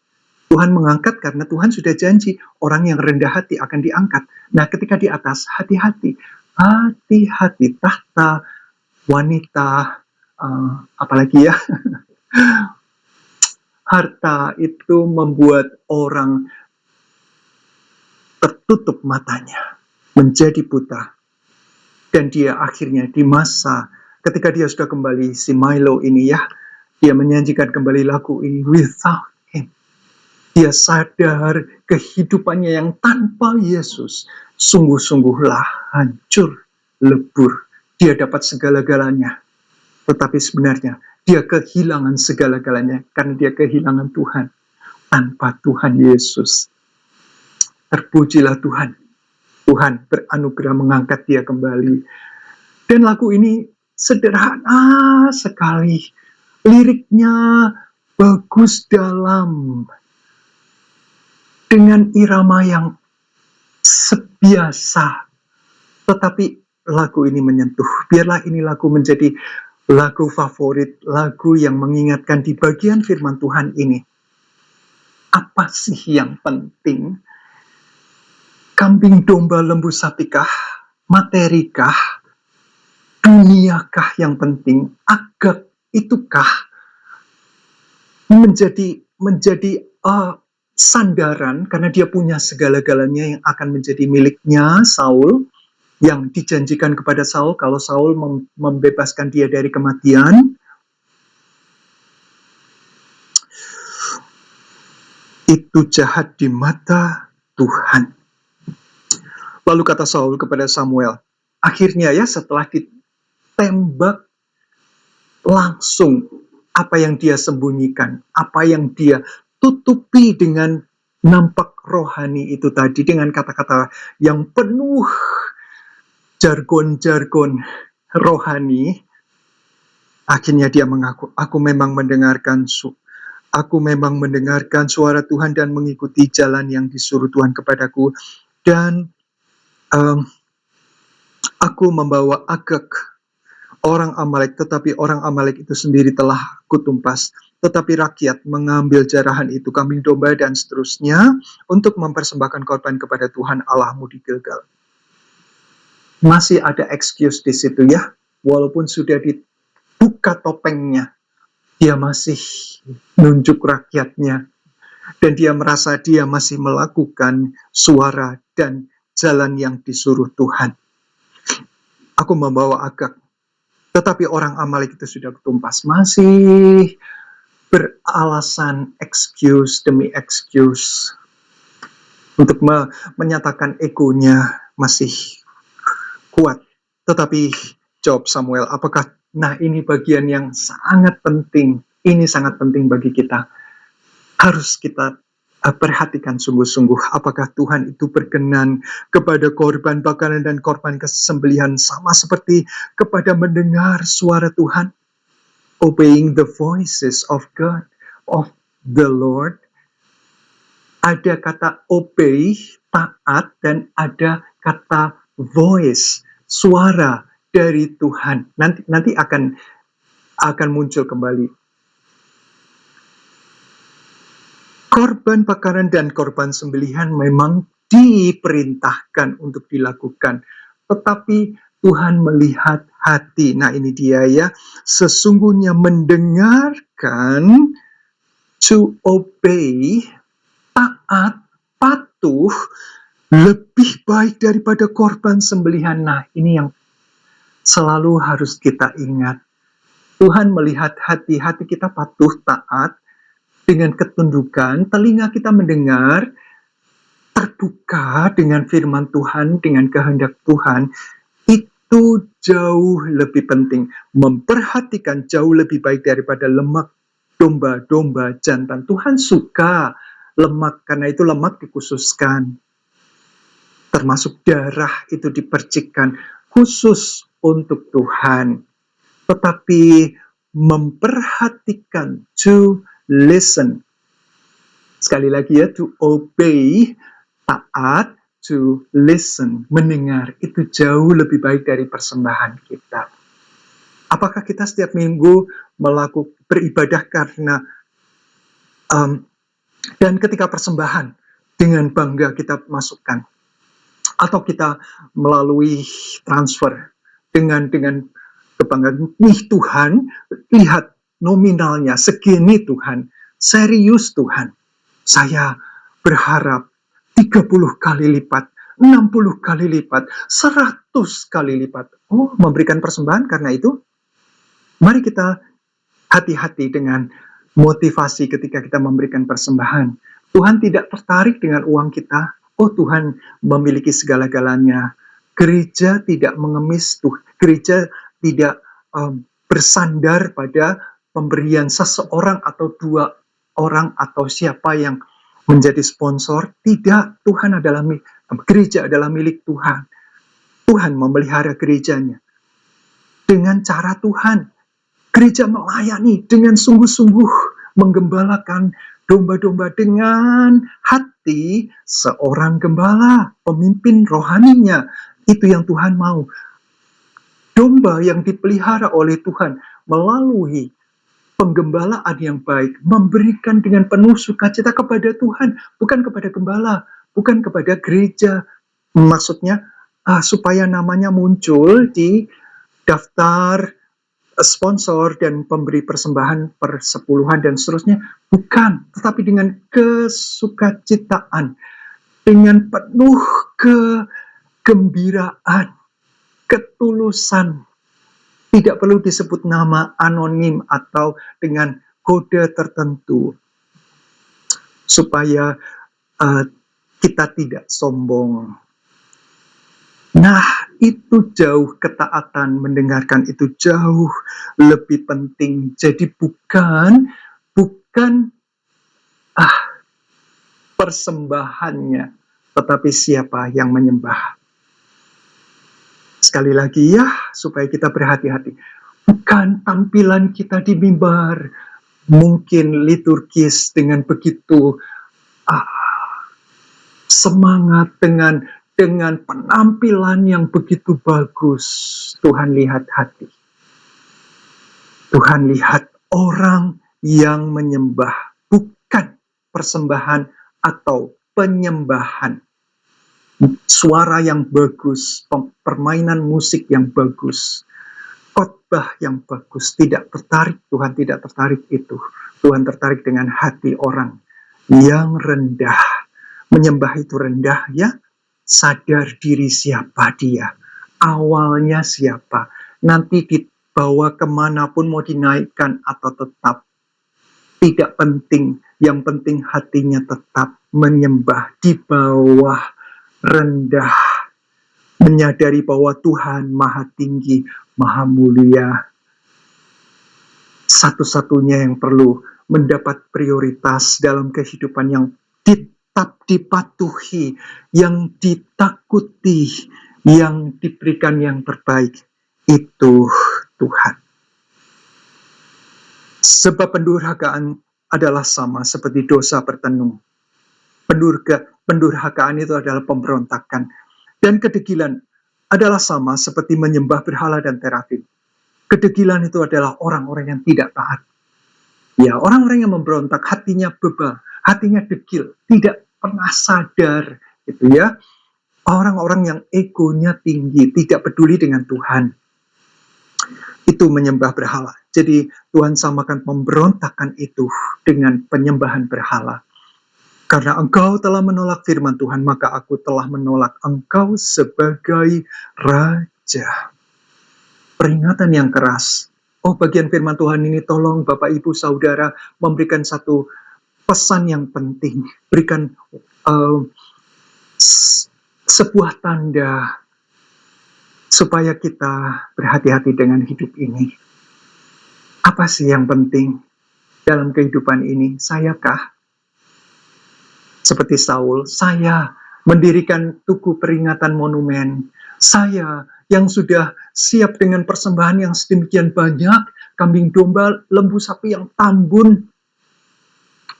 Tuhan mengangkat karena Tuhan sudah janji orang yang rendah hati akan diangkat. Nah, ketika di atas, hati-hati. Hati-hati, tahta wanita, apalagi ya, harta itu membuat orang tertutup matanya, menjadi buta. Dan dia akhirnya di masa, ketika dia sudah kembali, si Milo ini ya, dia menyanyikan kembali lagu ini, Without Him. Dia sadar kehidupannya yang tanpa Yesus sungguh-sungguhlah hancur, lebur. Dia dapat segala-galanya, tetapi sebenarnya dia kehilangan segala-galanya karena dia kehilangan Tuhan. Tanpa Tuhan Yesus, terpujilah Tuhan. Tuhan beranugerah mengangkat dia kembali. Dan lagu ini sederhana sekali, liriknya bagus dalam, dengan irama yang sebiasa, tetapi lagu ini menyentuh. Biarlah ini lagu menjadi lagu favorit, lagu yang mengingatkan di bagian firman Tuhan ini. Apa sih yang penting? Kambing domba lembu sapikah? Materikah? Duniakah yang penting? Agak itukah menjadi sandaran, karena dia punya segala-galanya yang akan menjadi miliknya Saul, yang dijanjikan kepada Saul kalau Saul membebaskan dia dari kematian. itu jahat di mata Tuhan. Lalu kata Saul kepada Samuel, akhirnya ya setelah ditembak langsung apa yang dia sembunyikan, apa yang dia tutupi dengan nampak rohani itu tadi, dengan kata-kata yang penuh jargon-jargon rohani, akhirnya dia mengaku, aku memang mendengarkan suara Tuhan dan mengikuti jalan yang disuruh Tuhan kepadaku, dan aku membawa Agag orang Amalek, tetapi orang Amalek itu sendiri telah kutumpas. Tetapi rakyat mengambil jarahan itu, kambing domba dan seterusnya, untuk mempersembahkan korban kepada Tuhan Allahmu di Gilgal. Masih ada excuse di situ ya, walaupun sudah dibuka topengnya, dia masih nunjuk rakyatnya, dan dia merasa dia masih melakukan suara dan jalan yang disuruh Tuhan. Aku membawa Agag, tetapi orang Amalek itu sudah ketumpas. Masih beralasan excuse demi excuse untuk menyatakan egonya masih kuat. Tetapi jawab Samuel, apakah ini bagian yang sangat penting. Ini sangat penting bagi kita. Harus kita perhatikan sungguh-sungguh, apakah Tuhan itu berkenan kepada korban bakaran dan korban kesembelihan sama seperti kepada mendengar suara Tuhan, obeying the voices of God, of the Lord. Ada kata obey, taat, dan ada kata voice, suara dari Tuhan. Nanti akan muncul kembali. Korban bakaran dan korban sembelihan memang diperintahkan untuk dilakukan, tetapi Tuhan melihat hati. Nah, ini dia ya, sesungguhnya mendengarkan, to obey, taat, patuh, lebih baik daripada korban sembelihan. Nah, ini yang selalu harus kita ingat. Tuhan melihat hati kita patuh, taat, dengan ketundukan, telinga kita mendengar, terbuka dengan firman Tuhan, dengan kehendak Tuhan, itu jauh lebih penting. Memperhatikan jauh lebih baik daripada lemak domba-domba jantan. Tuhan suka lemak, karena itu lemak dikhususkan. Termasuk darah itu dipercikkan khusus untuk Tuhan. Tetapi memperhatikan, to listen. Sekali lagi ya, to obey, taat, to listen, mendengar, itu jauh lebih baik dari persembahan kita. Apakah kita setiap minggu beribadah karena dan ketika persembahan dengan bangga kita masukkan, atau kita melalui transfer dengan kebanggaan, nih Tuhan, lihat nominalnya segini Tuhan, serius Tuhan, saya berharap 30 kali lipat, 60 kali lipat, 100 kali lipat. Oh, memberikan persembahan karena itu. Mari kita hati-hati dengan motivasi ketika kita memberikan persembahan. Tuhan tidak tertarik dengan uang kita. Oh, Tuhan memiliki segala-galanya. Gereja tidak mengemis, gereja tidak bersandar pada pemberian seseorang atau dua orang atau siapa yang menjadi sponsor. Tidak, gereja adalah milik Tuhan. Tuhan memelihara gerejanya dengan cara Tuhan. Gereja melayani dengan sungguh-sungguh, menggembalakan domba-domba dengan hati seorang gembala, pemimpin rohaninya. Itu yang Tuhan mau. Domba yang dipelihara oleh Tuhan melalui penggembalaan yang baik, memberikan dengan penuh sukacita kepada Tuhan, bukan kepada gembala, bukan kepada gereja. Maksudnya, supaya namanya muncul di daftar sponsor dan pemberi persembahan persepuluhan dan seterusnya, bukan, tetapi dengan kesukacitaan, dengan penuh kegembiraan, ketulusan. Tidak perlu disebut nama anonim atau dengan kode tertentu. supaya kita tidak sombong. Nah, itu jauh ketaatan mendengarkan itu jauh lebih penting. Jadi bukan persembahannya, tetapi siapa yang menyembah. Sekali lagi ya, supaya kita berhati-hati. Bukan tampilan kita di mimbar, mungkin liturgis dengan begitu semangat, dengan penampilan yang begitu bagus. Tuhan lihat hati. Tuhan lihat orang yang menyembah, bukan persembahan atau penyembahan. Suara yang bagus, permainan musik yang bagus, khotbah yang bagus, tidak tertarik. Tuhan tidak tertarik itu. Tuhan tertarik dengan hati orang yang rendah. Menyembah itu rendah ya, sadar diri siapa dia, awalnya siapa, nanti dibawa kemanapun mau dinaikkan atau tetap, tidak penting. Yang penting hatinya tetap menyembah di bawah rendah, menyadari bahwa Tuhan maha tinggi, maha mulia, satu-satunya yang perlu mendapat prioritas dalam kehidupan, yang tetap dipatuhi, yang ditakuti, yang diberikan yang terbaik, itu Tuhan. Sebab pendurhakaan adalah sama seperti dosa bertenung. Pendurhakaan itu adalah pemberontakan. Dan kedegilan adalah sama seperti menyembah berhala dan terafim. Kedegilan itu adalah orang-orang yang tidak taat. Ya, orang-orang yang memberontak, hatinya bebal, hatinya degil, tidak pernah sadar, gitu ya. Orang-orang yang egonya tinggi, tidak peduli dengan Tuhan, itu menyembah berhala. Jadi Tuhan samakan pemberontakan itu dengan penyembahan berhala. Karena engkau telah menolak firman Tuhan, maka aku telah menolak engkau sebagai raja. Peringatan yang keras. Oh, bagian firman Tuhan ini tolong Bapak Ibu Saudara memberikan satu pesan yang penting. Berikan sebuah tanda supaya kita berhati-hati dengan hidup ini. Apa sih yang penting dalam kehidupan ini? Sayakah? Seperti Saul, saya mendirikan tugu peringatan monumen. Saya yang sudah siap dengan persembahan yang sedemikian banyak, kambing domba, lembu sapi yang tambun,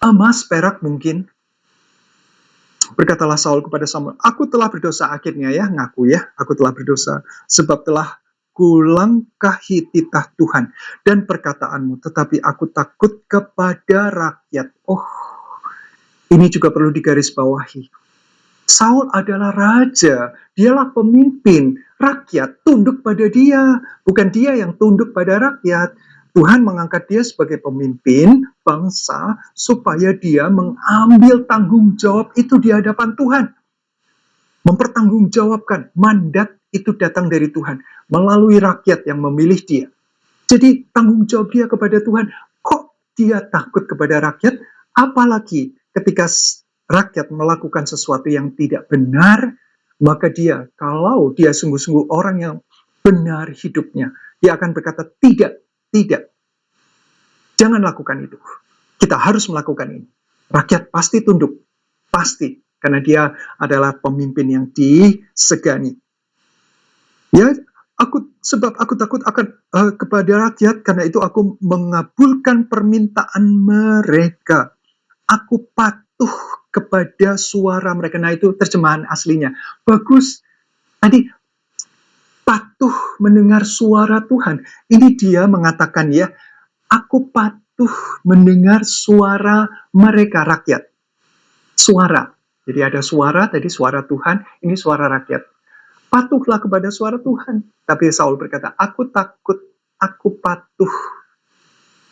emas, perak mungkin. Berkatalah Saul kepada Samuel, aku telah berdosa. Akhirnya ya, ngaku ya, aku telah berdosa, sebab telah kulangkahi titah Tuhan dan perkataanmu, tetapi aku takut kepada rakyat. Oh, ini juga perlu digarisbawahi. Saul adalah raja, dialah pemimpin, rakyat tunduk pada dia, bukan dia yang tunduk pada rakyat. Tuhan mengangkat dia sebagai pemimpin bangsa supaya dia mengambil tanggung jawab itu di hadapan Tuhan. Mempertanggungjawabkan mandat itu datang dari Tuhan melalui rakyat yang memilih dia. Jadi tanggung jawab dia kepada Tuhan. Kok dia takut kepada rakyat? Apalagi ketika rakyat melakukan sesuatu yang tidak benar, maka dia, kalau dia sungguh-sungguh orang yang benar hidupnya, dia akan berkata, tidak. Jangan lakukan itu. Kita harus melakukan ini. Rakyat pasti tunduk. Pasti. Karena dia adalah pemimpin yang disegani. Ya, sebab aku takut akan kepada rakyat, karena itu aku mengabulkan permintaan mereka. Aku patuh kepada suara mereka. Nah, itu terjemahan aslinya. Bagus. Tadi, patuh mendengar suara Tuhan. Ini dia mengatakan ya, aku patuh mendengar suara mereka, rakyat. Suara. Jadi ada suara, tadi suara Tuhan, ini suara rakyat. Patuhlah kepada suara Tuhan. Tapi Saul berkata, aku takut, aku patuh.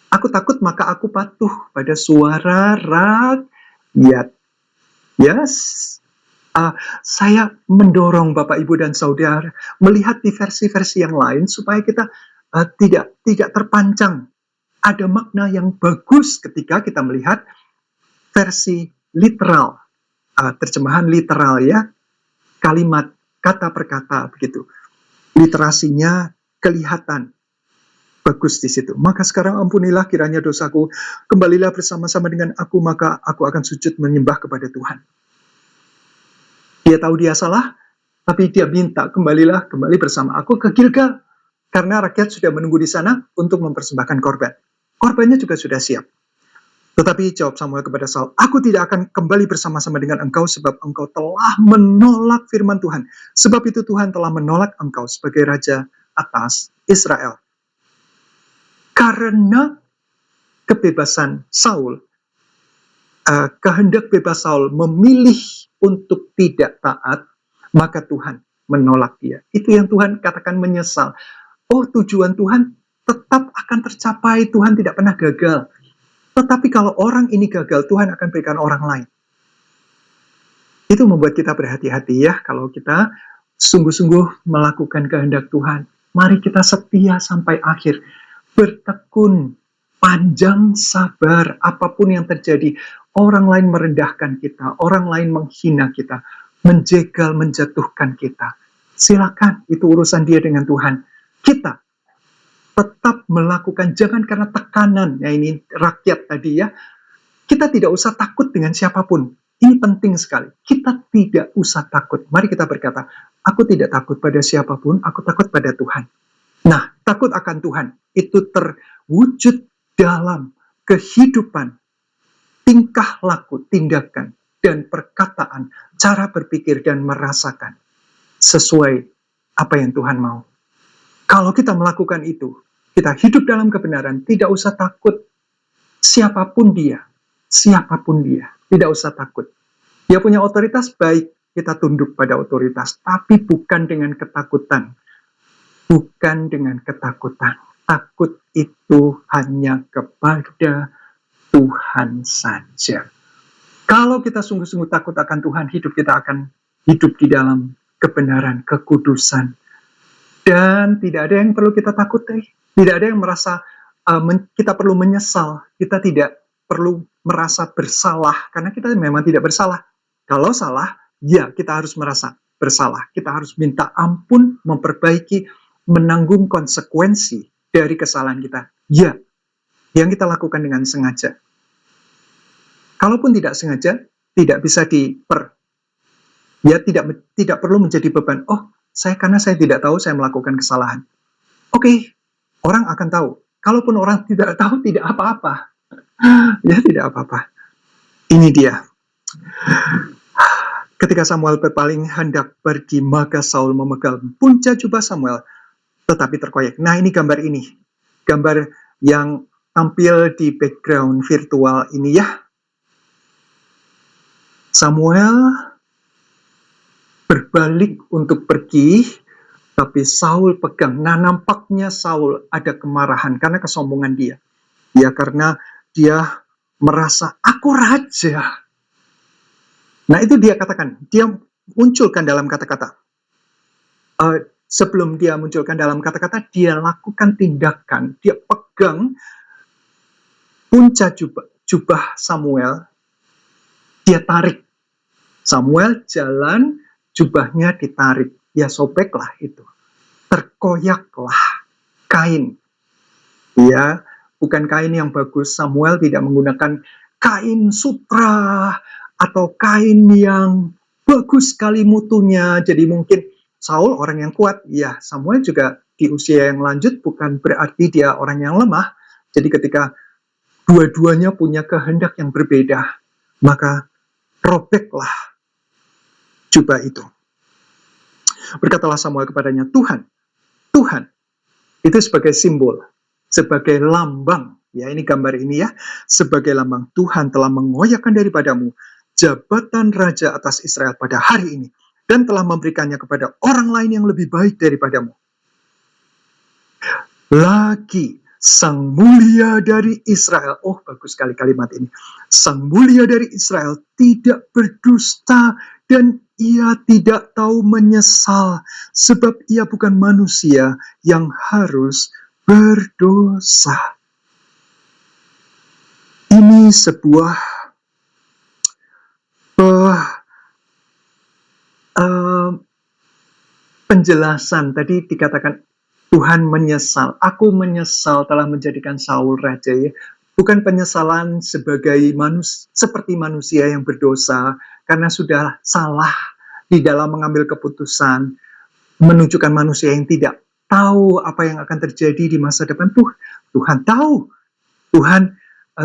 Aku takut, maka aku patuh pada suara rakyat. Yes. Saya mendorong Bapak, Ibu, dan Saudara melihat di versi-versi yang lain supaya kita tidak terpancang. Ada makna yang bagus ketika kita melihat versi literal, terjemahan literal ya, kalimat kata per kata begitu. Literasinya kelihatan bagus di situ. Maka sekarang ampunilah kiranya dosaku, kembalilah bersama-sama dengan aku, maka aku akan sujud menyembah kepada Tuhan. Dia tahu dia salah, tapi dia minta kembali bersama aku ke Gilgal, karena rakyat sudah menunggu di sana untuk mempersembahkan korban. Korbannya juga sudah siap. Tetapi jawab Samuel kepada Saul, aku tidak akan kembali bersama-sama dengan engkau sebab engkau telah menolak firman Tuhan. Sebab itu Tuhan telah menolak engkau sebagai raja atas Israel. Karena kebebasan Saul, kehendak bebas Saul memilih untuk tidak taat, maka Tuhan menolak dia. Itu yang Tuhan katakan menyesal. Oh, tujuan Tuhan tetap akan tercapai, Tuhan tidak pernah gagal. Tetapi kalau orang ini gagal, Tuhan akan berikan orang lain. Itu membuat kita berhati-hati ya, kalau kita sungguh-sungguh melakukan kehendak Tuhan. Mari kita setia sampai akhir, bertekun, panjang sabar, apapun yang terjadi. Orang lain merendahkan kita, orang lain menghina kita, menjegal, menjatuhkan kita. Silakan, itu urusan dia dengan Tuhan. Kita tetap melakukan, jangan karena tekanan, ya ini rakyat tadi ya, kita tidak usah takut dengan siapapun. Ini penting sekali. Kita tidak usah takut. Mari kita berkata, aku tidak takut pada siapapun, aku takut pada Tuhan. Nah, takut akan Tuhan itu terwujud dalam kehidupan, tingkah laku, tindakan, dan perkataan, cara berpikir dan merasakan sesuai apa yang Tuhan mau. Kalau kita melakukan itu, kita hidup dalam kebenaran, tidak usah takut siapapun dia, tidak usah takut. Dia punya otoritas, baik, kita tunduk pada otoritas, tapi bukan dengan ketakutan. Bukan dengan ketakutan. Takut itu hanya kepada Tuhan saja. Kalau kita sungguh-sungguh takut akan Tuhan, hidup kita akan hidup di dalam kebenaran, kekudusan. Dan tidak ada yang perlu kita takuti. Tidak ada yang merasa kita perlu menyesal. Kita tidak perlu merasa bersalah, karena kita memang tidak bersalah. Kalau salah, ya kita harus merasa bersalah. Kita harus minta ampun, memperbaiki, menanggung konsekuensi dari kesalahan kita. Ya, yang kita lakukan dengan sengaja. Kalaupun tidak sengaja, tidak bisa tidak perlu menjadi beban. Oh, karena saya tidak tahu saya melakukan kesalahan. Oke, orang akan tahu. Kalaupun orang tidak tahu, tidak apa-apa. Ya, tidak apa-apa. Ini dia. Ketika Samuel berpaling hendak pergi, maka Saul memegang punca jubah Samuel, tetapi terkoyak. Nah, ini gambar ini. Gambar yang tampil di background virtual ini ya. Samuel berbalik untuk pergi, tapi Saul pegang. Nah, nampaknya Saul ada kemarahan karena kesombongan dia. Ya, karena dia merasa, aku raja. Nah, itu dia katakan. Dia munculkan dalam kata-kata. Sebelum dia munculkan dalam kata-kata, dia lakukan tindakan. Dia pegang punca jubah Samuel. Dia tarik. Samuel jalan, jubahnya ditarik. Ya, sobeklah itu. Terkoyaklah kain. Ya, bukan kain yang bagus. Samuel tidak menggunakan kain sutra atau kain yang bagus sekali mutunya. Jadi mungkin Saul orang yang kuat. Ya, Samuel juga di usia yang lanjut bukan berarti dia orang yang lemah. Jadi ketika dua-duanya punya kehendak yang berbeda, maka robeklah jubah itu. Berkatalah Samuel kepadanya, Tuhan, itu sebagai simbol, sebagai lambang, ya ini gambar ini ya, sebagai lambang Tuhan telah mengoyakkan daripadamu jabatan raja atas Israel pada hari ini, dan telah memberikannya kepada orang lain yang lebih baik daripadamu. Lagi, Sang Mulia dari Israel, oh bagus sekali kalimat ini, Sang Mulia dari Israel tidak berdusta dan ia tidak tahu menyesal, sebab ia bukan manusia yang harus berdosa. Ini sebuah uh, uh, penjelasan tadi dikatakan Tuhan menyesal. Aku menyesal telah menjadikan Saul raja, ya. Bukan penyesalan sebagai seperti manusia yang berdosa karena sudah salah di dalam mengambil keputusan, menunjukkan manusia yang tidak tahu apa yang akan terjadi di masa depan. Tuhan tahu, Tuhan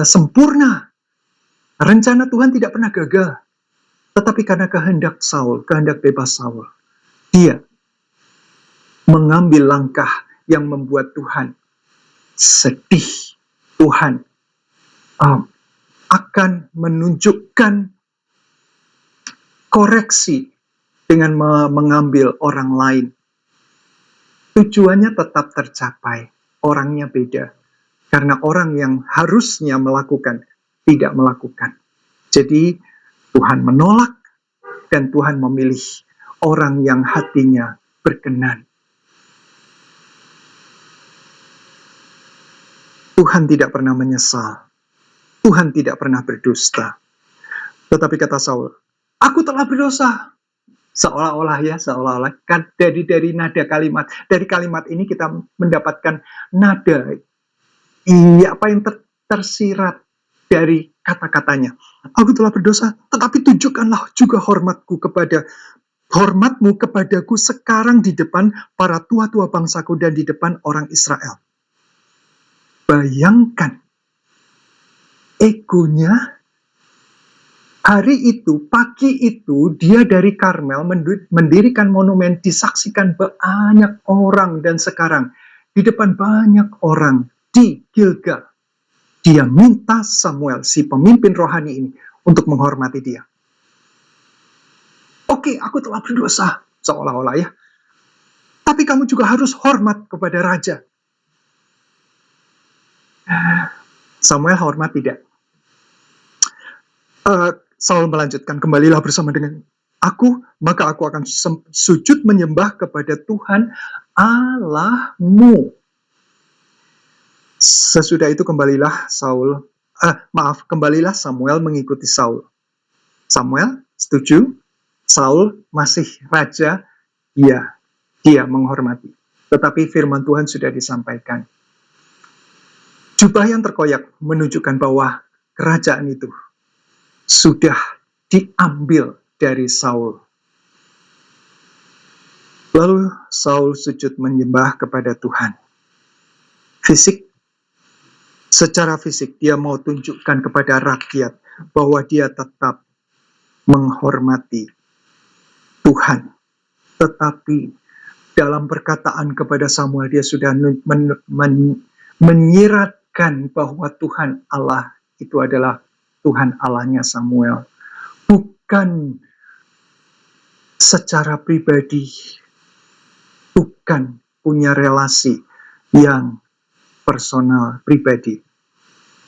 sempurna. Rencana Tuhan tidak pernah gagal. Tetapi karena kehendak Saul, kehendak bebas Saul, dia mengambil langkah yang membuat Tuhan sedih. Tuhan akan menunjukkan koreksi dengan mengambil orang lain. Tujuannya tetap tercapai, orangnya beda. Karena orang yang harusnya melakukan, tidak melakukan. Jadi Tuhan menolak dan Tuhan memilih orang yang hatinya berkenan. Tuhan tidak pernah menyesal. Tuhan tidak pernah berdusta. Tetapi kata Saul, aku telah berdosa. Seolah-olah kan dari nada kalimat. Dari kalimat ini kita mendapatkan nada apa yang tersirat dari kata-katanya. Aku telah berdosa, tetapi tunjukkanlah juga hormatmu kepadaku sekarang di depan para tua-tua bangsaku dan di depan orang Israel. Bayangkan egonya. Hari itu, pagi itu, dia dari Karmel mendirikan monumen, disaksikan banyak orang, dan sekarang di depan banyak orang di Gilgal, dia minta Samuel, si pemimpin rohani ini, untuk menghormati dia. Oke, aku telah berdosa, seolah-olah ya. Tapi kamu juga harus hormat kepada raja. Samuel hormat tidak. Saul melanjutkan, kembalilah bersama dengan aku, maka aku akan sujud menyembah kepada Tuhan Allahmu. Sesudah itu kembalilah Samuel mengikuti Saul. Samuel setuju, Saul masih raja, dia menghormati. Tetapi firman Tuhan sudah disampaikan. Jubah yang terkoyak menunjukkan bahwa kerajaan itu sudah diambil dari Saul. Lalu Saul sujud menyembah kepada Tuhan. Secara fisik dia mau tunjukkan kepada rakyat bahwa dia tetap menghormati Tuhan. Tetapi dalam perkataan kepada Samuel dia sudah menyiratkan bahwa Tuhan Allah itu adalah Tuhan Allahnya Samuel. Bukan secara pribadi, bukan punya relasi yang personal, pribadi.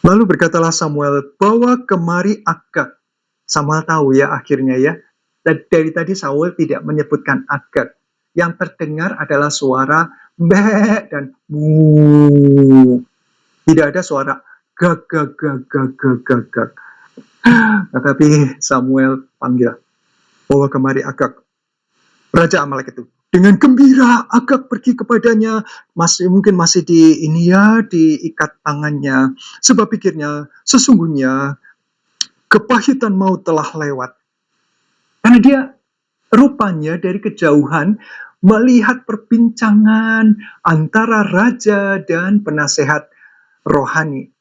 Lalu berkatalah Samuel, bawa kemari Agag. Samuel tahu ya akhirnya ya. Dari tadi Saul tidak menyebutkan Agag. Yang terdengar adalah suara be dan mu. Tidak ada suara gag. Tetapi Samuel panggil, bawa kemari Agag, raja Amalek itu. Dengan gembira Agag pergi kepadanya, mungkin masih diikat tangannya, sebab pikirnya sesungguhnya kepahitan maut telah lewat. Karena dia rupanya dari kejauhan melihat perbincangan antara raja dan penasehat rohani.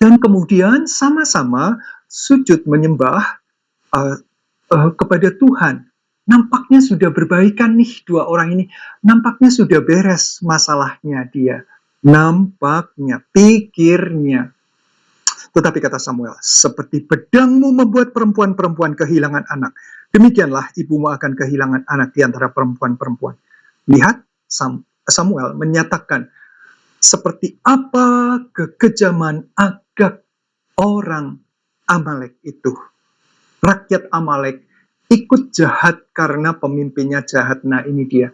Dan kemudian sama-sama sujud menyembah kepada Tuhan. Nampaknya sudah berbaikan nih dua orang ini. Nampaknya sudah beres masalahnya dia. Nampaknya, pikirnya. Tetapi kata Samuel, seperti pedangmu membuat perempuan-perempuan kehilangan anak, demikianlah ibumu akan kehilangan anak di antara perempuan-perempuan. Lihat, Samuel menyatakan seperti apa kekejaman Agag orang Amalek itu. Rakyat Amalek ikut jahat karena pemimpinnya jahat. Nah ini dia.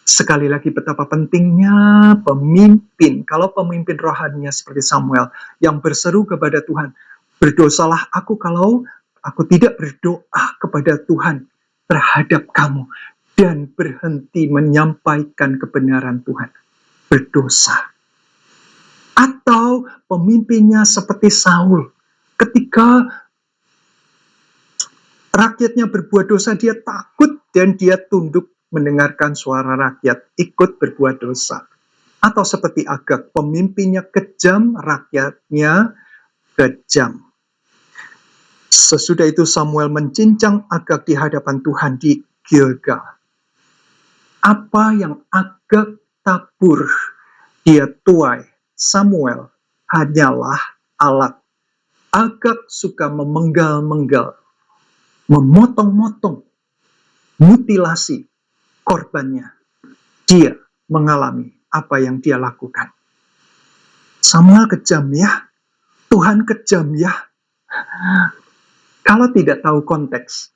Sekali lagi betapa pentingnya pemimpin. Kalau pemimpin rohaninya seperti Samuel yang berseru kepada Tuhan, berdosalah aku kalau aku tidak berdoa kepada Tuhan terhadap kamu dan berhenti menyampaikan kebenaran Tuhan, berdosa. Atau pemimpinnya seperti Saul, ketika rakyatnya berbuat dosa, dia takut dan dia tunduk mendengarkan suara rakyat, ikut berbuat dosa. Atau seperti Agag, pemimpinnya kejam, rakyatnya kejam. Sesudah itu Samuel mencincang Agag di hadapan Tuhan di Gilgal. Apa yang Agag tabur, dia tuai. Samuel hanyalah alat. Agag suka memenggal-menggal, memotong-motong, mutilasi korbannya. Dia mengalami apa yang dia lakukan. Samuel kejam ya, Tuhan kejam ya. Kalau tidak tahu konteks,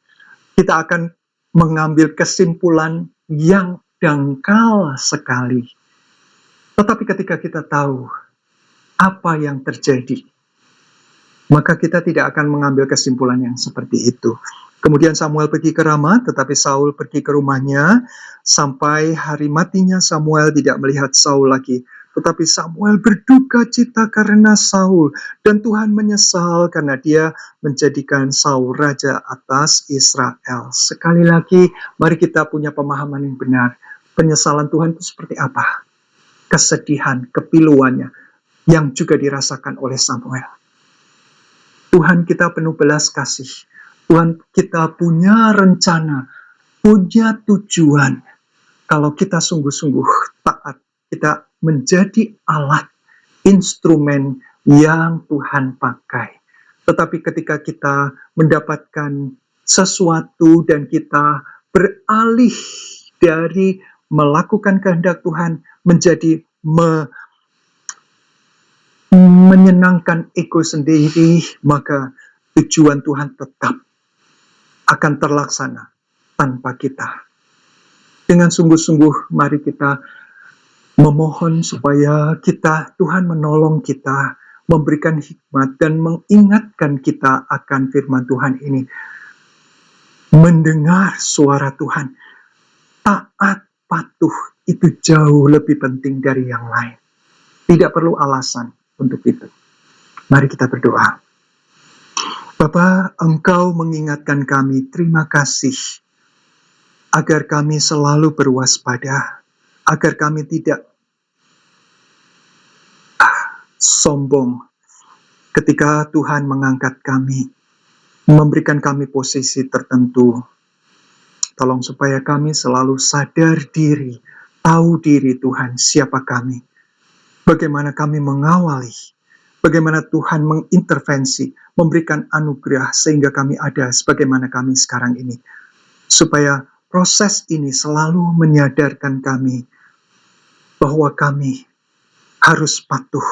kita akan mengambil kesimpulan yang dangkal sekali. Tetapi ketika kita tahu apa yang terjadi, maka kita tidak akan mengambil kesimpulan yang seperti itu. Kemudian Samuel pergi ke Rama, tetapi Saul pergi ke rumahnya. Sampai hari matinya Samuel tidak melihat Saul lagi. Tetapi Samuel berduka cita karena Saul. Dan Tuhan menyesal karena dia menjadikan Saul raja atas Israel. Sekali lagi, mari kita punya pemahaman yang benar. Penyesalan Tuhan itu seperti apa? Kesedihan, kepiluannya, yang juga dirasakan oleh Samuel. Tuhan kita penuh belas kasih. Tuhan kita punya rencana, punya tujuan. Kalau kita sungguh-sungguh taat, kita menjadi alat, instrumen yang Tuhan pakai. Tetapi ketika kita mendapatkan sesuatu dan kita beralih dari melakukan kehendak Tuhan menjadi menyenangkan ego sendiri, maka tujuan Tuhan tetap akan terlaksana tanpa kita. Dengan sungguh-sungguh mari kita memohon supaya Tuhan menolong kita, memberikan hikmat dan mengingatkan kita akan firman Tuhan ini. Mendengar suara Tuhan, taat, patuh, itu jauh lebih penting dari yang lain. Tidak perlu alasan untuk itu. Mari kita berdoa. Bapa, Engkau mengingatkan kami, terima kasih, agar kami selalu berwaspada, agar kami tidak sombong ketika Tuhan mengangkat kami, memberikan kami posisi tertentu. Tolong supaya kami selalu sadar diri, tahu diri Tuhan, siapa kami, bagaimana kami mengawali, bagaimana Tuhan mengintervensi, memberikan anugerah sehingga kami ada sebagaimana kami sekarang ini. Supaya proses ini selalu menyadarkan kami bahwa kami harus patuh,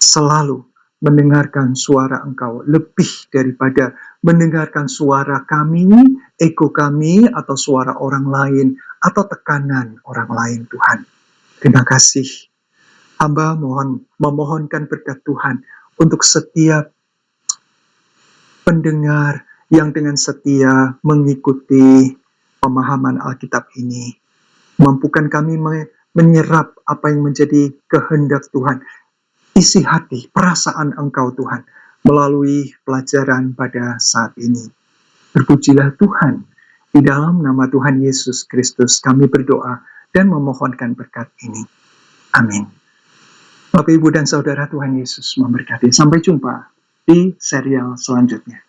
selalu mendengarkan suara Engkau lebih daripada mendengarkan suara kami, ego kami, atau suara orang lain, atau tekanan orang lain, Tuhan. Terima kasih. Hamba memohonkan berkat Tuhan untuk setiap pendengar yang dengan setia mengikuti pemahaman Alkitab ini. Mampukan kami menyerap apa yang menjadi kehendak Tuhan. Isi hati, perasaan Engkau Tuhan, melalui pelajaran pada saat ini. Berpujilah Tuhan. Di dalam nama Tuhan Yesus Kristus kami berdoa dan memohonkan berkat ini. Amin. Bapak, Ibu, dan Saudara, Tuhan Yesus memberkati. Sampai jumpa di serial selanjutnya.